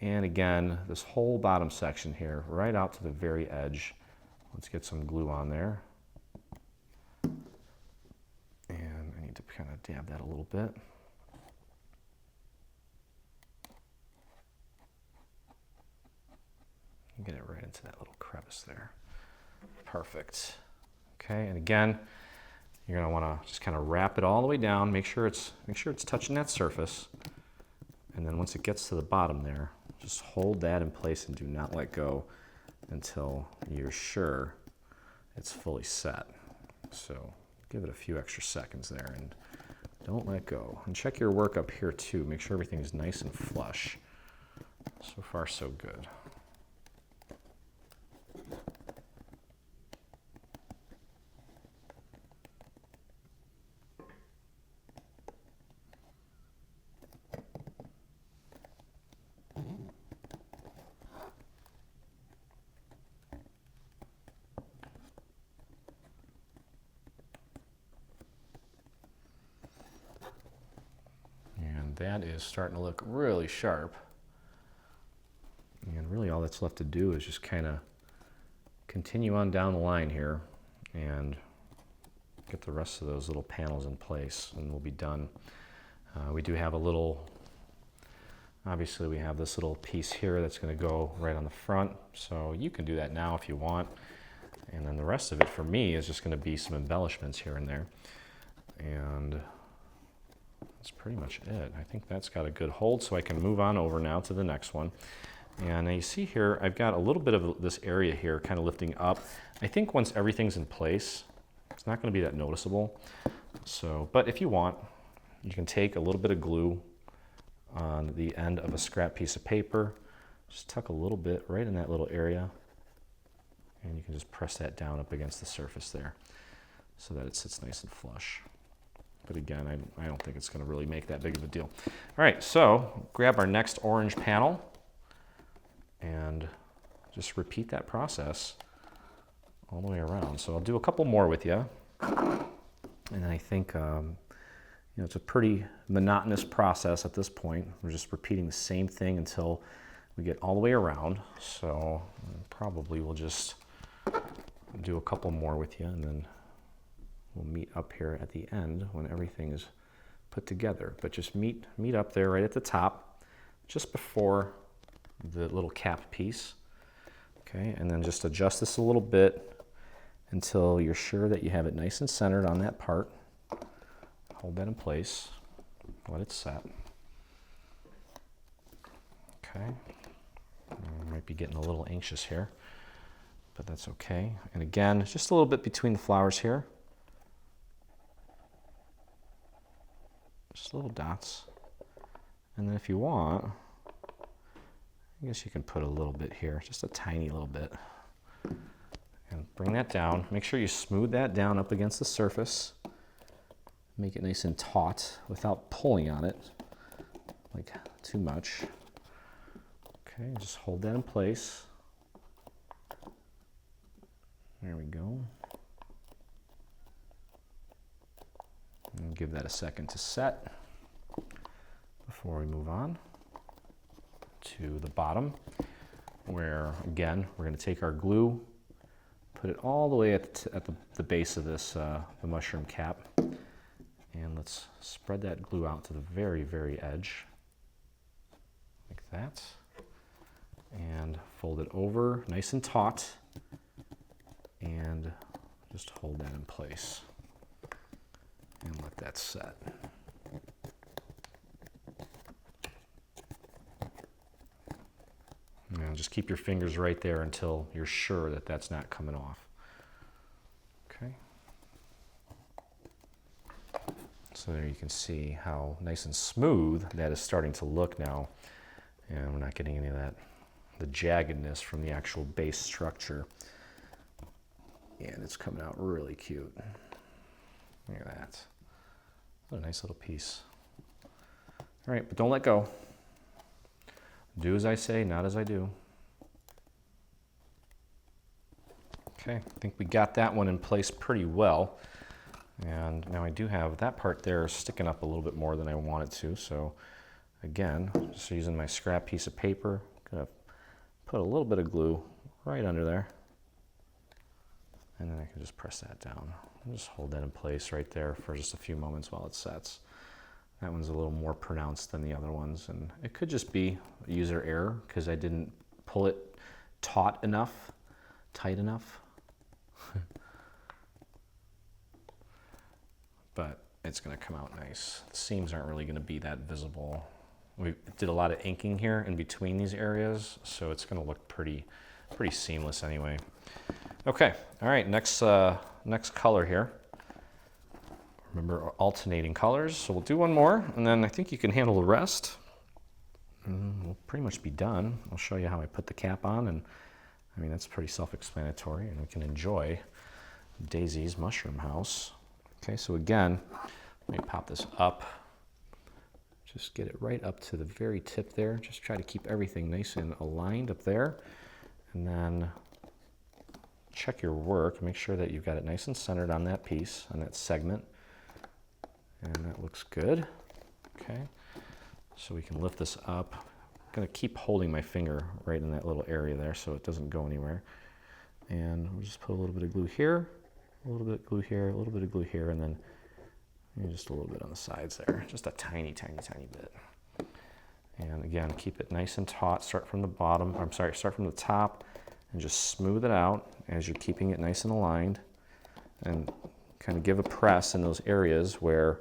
And again, this whole bottom section here, right out to the very edge. Let's get some glue on there. And I need to kind of dab that a little bit. Get it right into that little crevice there. Perfect. Okay, and again, you're going to want to just kind of wrap it all the way down. Make sure it's touching that surface. And then once it gets to the bottom there, just hold that in place and do not let go until you're sure it's fully set. So give it a few extra seconds there and don't let go. And check your work up here too. Make sure everything's nice and flush. So far, so good. That is starting to look really sharp. And really all that's left to do is just kind of continue on down the line here and get the rest of those little panels in place and we'll be done. We do have a little, obviously we have this little piece here that's going to go right on the front, so you can do that now if you want. And then the rest of it for me is just going to be some embellishments here and there. And that's pretty much it. I think that's got a good hold, so I can move on over now to the next one. And you see here, I've got a little bit of this area here kind of lifting up. I think once everything's in place, it's not going to be that noticeable. So, but if you want, you can take a little bit of glue on the end of a scrap piece of paper, just tuck a little bit right in that little area, and you can just press that down up against the surface there so that it sits nice and flush. But again, I don't think it's going to really make that big of a deal. All right, so grab our next orange panel and just repeat that process all the way around. So I'll do a couple more with you. And I think it's a pretty monotonous process at this point. We're just repeating the same thing until we get all the way around. So probably we'll just do a couple more with you, and then we'll meet up here at the end when everything is put together. But just meet up there right at the top, just before the little cap piece. Okay, and then just adjust this a little bit until you're sure that you have it nice and centered on that part. Hold that in place, let it set. Okay, I might be getting a little anxious here, but that's okay. And again, just a little bit between the flowers here. Just little dots. And then if you want, I guess you can put a little bit here, just a tiny little bit. And bring that down. Make sure you smooth that down up against the surface. Make it nice and taut without pulling on it like too much. Okay, just hold that in place. There we go. And give that a second to set before we move on to the bottom, where again we're going to take our glue, put it all the way at the base of this the mushroom cap, and let's spread that glue out to the very, very edge like that, and fold it over nice and taut, and just hold that in place and let that set. Now just keep your fingers right there until you're sure that that's not coming off. Okay. So there you can see how nice and smooth that is starting to look now. And we're not getting any of that, the jaggedness from the actual base structure. And it's coming out really cute. Look at that. What a nice little piece. All right, but don't let go. Do as I say, not as I do. Okay, I think we got that one in place pretty well. And now I do have that part there sticking up a little bit more than I wanted to. So again, just using my scrap piece of paper, gonna put a little bit of glue right under there. And then I can just press that down. And just hold that in place right there for just a few moments while it sets. That one's a little more pronounced than the other ones, and it could just be user error because I didn't pull it tight enough. But it's going to come out nice. The seams aren't really going to be that visible. We did a lot of inking here in between these areas, so it's going to look pretty seamless anyway. Okay, all right, next color here. Remember, alternating colors, so we'll do one more, and then I think you can handle the rest. And we'll pretty much be done. I'll show you how I put the cap on, and I mean, that's pretty self-explanatory, and we can enjoy Daisy's mushroom house. Okay, so again, let me pop this up. Just get it right up to the very tip there. Just try to keep everything nice and aligned up there. And then check your work. Make sure that you've got it nice and centered on that piece, on that segment. And that looks good. Okay, so we can lift this up. I'm gonna keep holding my finger right in that little area there so it doesn't go anywhere. And we'll just put a little bit of glue here, a little bit of glue here, a little bit of glue here, and then just a little bit on the sides there. Just a tiny, tiny, tiny bit. And again, keep it nice and taut. Start from the bottom, start from the top, and just smooth it out as you're keeping it nice and aligned, and kind of give a press in those areas where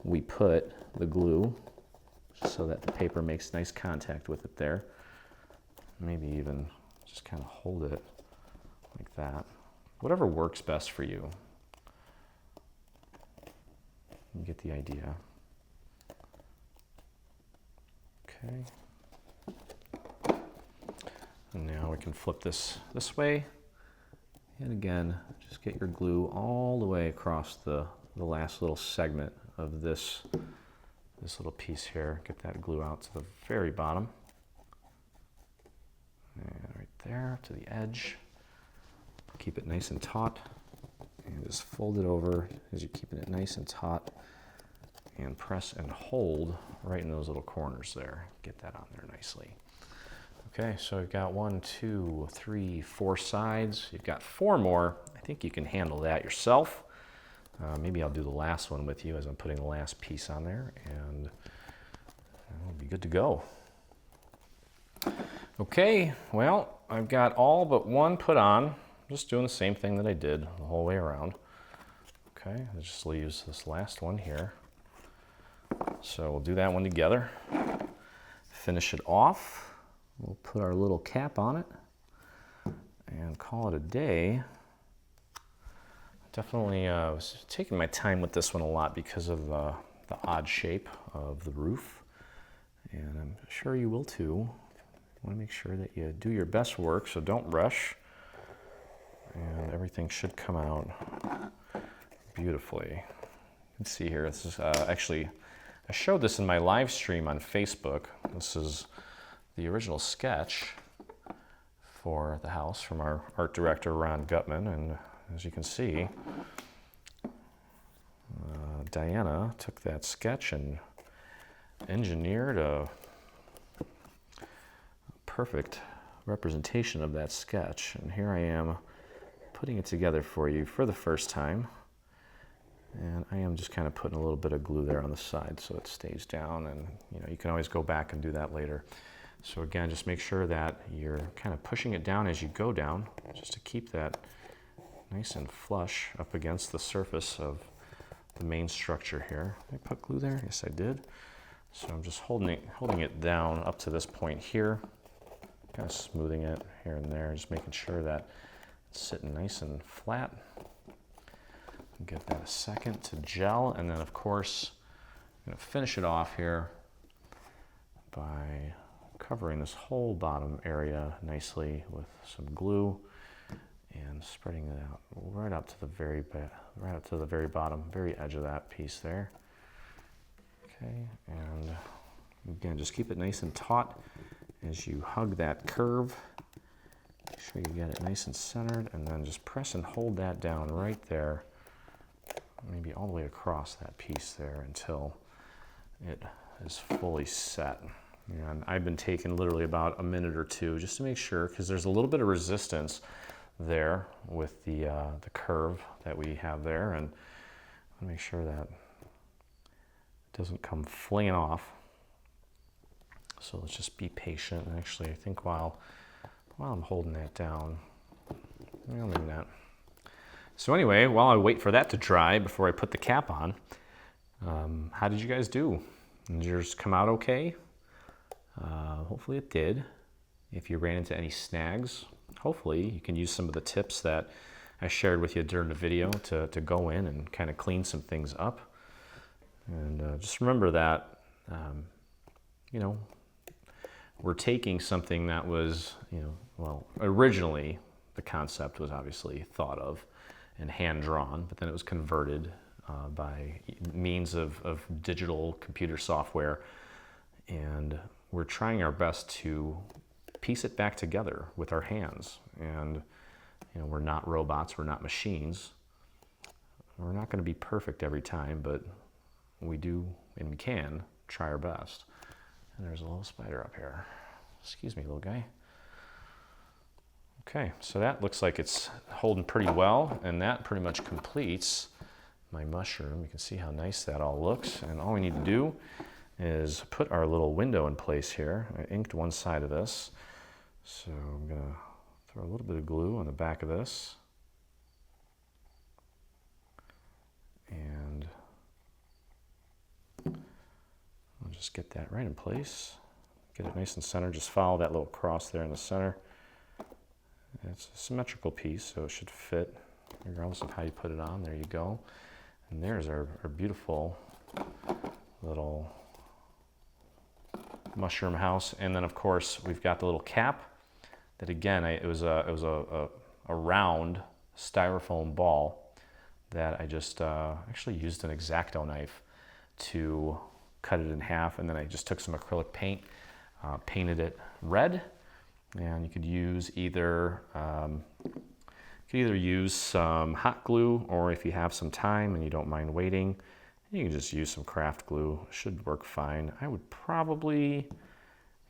we put the glue so that the paper makes nice contact with it there. Maybe even just kind of hold it like that. Whatever works best for you. You get the idea. Okay. And now we can flip this way. And again, just get your glue all the way across the last little segment of this little piece here. Get that glue out to the very bottom. And right there to the edge. Keep it nice and taut. And just fold it over as you're keeping it nice and taut. And press and hold right in those little corners there. Get that on there nicely. Okay, so we've got 1, 2, 3, 4 sides. You've got 4 more. I think you can handle that yourself. Maybe I'll do the last one with you as I'm putting the last piece on there, and we'll be good to go. Okay, well, I've got all but one put on. I'm just doing the same thing that I did the whole way around. Okay, I just use this last one here. So we'll do that one together. Finish it off. We'll put our little cap on it and call it a day. Definitely was taking my time with this one a lot because of the odd shape of the roof. And I'm sure you will too. You want to make sure that you do your best work, so don't rush. And everything should come out beautifully. You can see here, this is actually, I showed this in my live stream on Facebook. This is the original sketch for the house from our art director, Ron Gutman. And as you can see, Diana took that sketch and engineered a perfect representation of that sketch. And here I am putting it together for you for the first time. And I am just kind of putting a little bit of glue there on the side so it stays down, and you can always go back and do that later. So again, just make sure that you're kind of pushing it down as you go down, just to keep that nice and flush up against the surface of the main structure here. Did I put glue there? Yes, I did. So I'm just holding it down up to this point here, kind of smoothing it here and there, just making sure that it's sitting nice and flat. Give that a second to gel, and then of course I'm going to finish it off here by covering this whole bottom area nicely with some glue and spreading it out right up to the very bottom, very edge of that piece there. Okay, and again, just keep it nice and taut as you hug that curve. Make sure you get it nice and centered, and then just press and hold that down right there, maybe all the way across that piece there until it is fully set. And I've been taking literally about a minute or two just to make sure, because there's a little bit of resistance there with the curve that we have there, and make sure that it doesn't come flinging off. So let's just be patient. And actually, I think while I'm holding that down, I'll leave that. So anyway, while I wait for that to dry before I put the cap on, how did you guys do? Did yours come out okay? Hopefully it did. If you ran into any snags, hopefully you can use some of the tips that I shared with you during the video to go in and kind of clean some things up. And just remember that, we're taking something that was, originally the concept was obviously thought of and hand-drawn, but then it was converted by means of digital computer software, and we're trying our best to piece it back together with our hands. And we're not robots, we're not machines. We're not going to be perfect every time, but we do and we can try our best. And there's a little spider up here. Excuse me, little guy. Okay, so that looks like it's holding pretty well, and that pretty much completes my mushroom. You can see how nice that all looks, and all we need to do is put our little window in place here. I inked one side of this, so I'm gonna Throw a little bit of glue on the back of this. And I'll just get that right in place. Get it nice and centered. Just follow that little cross there in the center. It's a symmetrical piece, so it should fit regardless of how you put it on. There you go. And there's our beautiful little mushroom house. And then of course we've got the little cap that, again, it was a round styrofoam ball that I just actually used an X-Acto knife to cut it in half, and then I just took some acrylic paint, painted it red. And you could use either use some hot glue, or if you have some time and you don't mind waiting, you can just use some craft glue. Should work fine. I would probably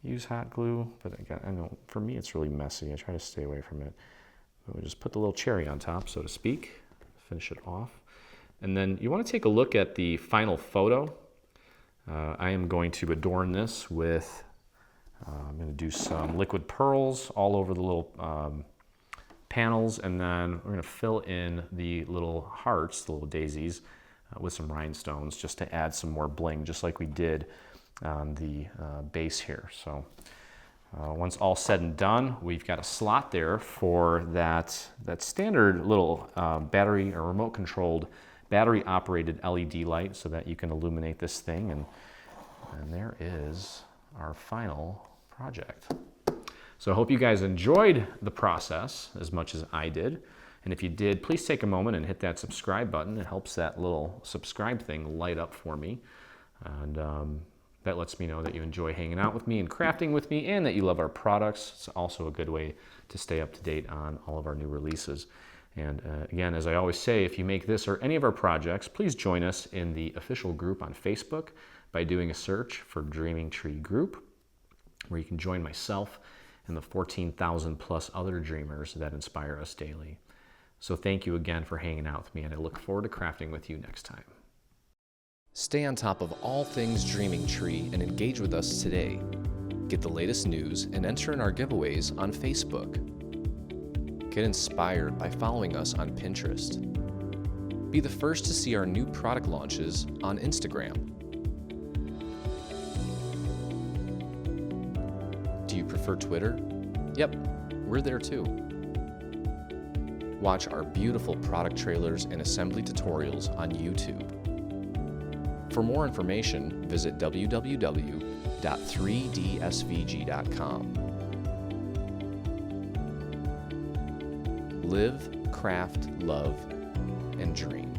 use hot glue, but again, I know for me it's really messy. I try to stay away from it. But we'll just put the little cherry on top, so to speak, finish it off. And then you want to take a look at the final photo. I am going to adorn this with I'm going to do some liquid pearls all over the little panels, and then we're going to fill in the little hearts, the little daisies, with some rhinestones just to add some more bling, just like we did on the base here. So once all said and done, we've got a slot there for that standard little battery or remote controlled battery operated LED light so that you can illuminate this thing, and there is our final project. So I hope you guys enjoyed the process as much as I did. And if you did, please take a moment and hit that subscribe button. It helps that little subscribe thing light up for me. And that lets me know that you enjoy hanging out with me and crafting with me, and that you love our products. It's also a good way to stay up to date on all of our new releases. And again, as I always say, if you make this or any of our projects, please join us in the official group on Facebook by doing a search for Dreaming Tree Group, where you can join myself and the 14,000 plus other dreamers that inspire us daily. So thank you again for hanging out with me, and I look forward to crafting with you next time. Stay on top of all things Dreaming Tree and engage with us today. Get the latest news and enter in our giveaways on Facebook. Get inspired by following us on Pinterest. Be the first to see our new product launches on Instagram. Do you prefer Twitter? Yep, we're there too. Watch our beautiful product trailers and assembly tutorials on YouTube. For more information, visit www.3dsvg.com. Live, craft, love, and dream.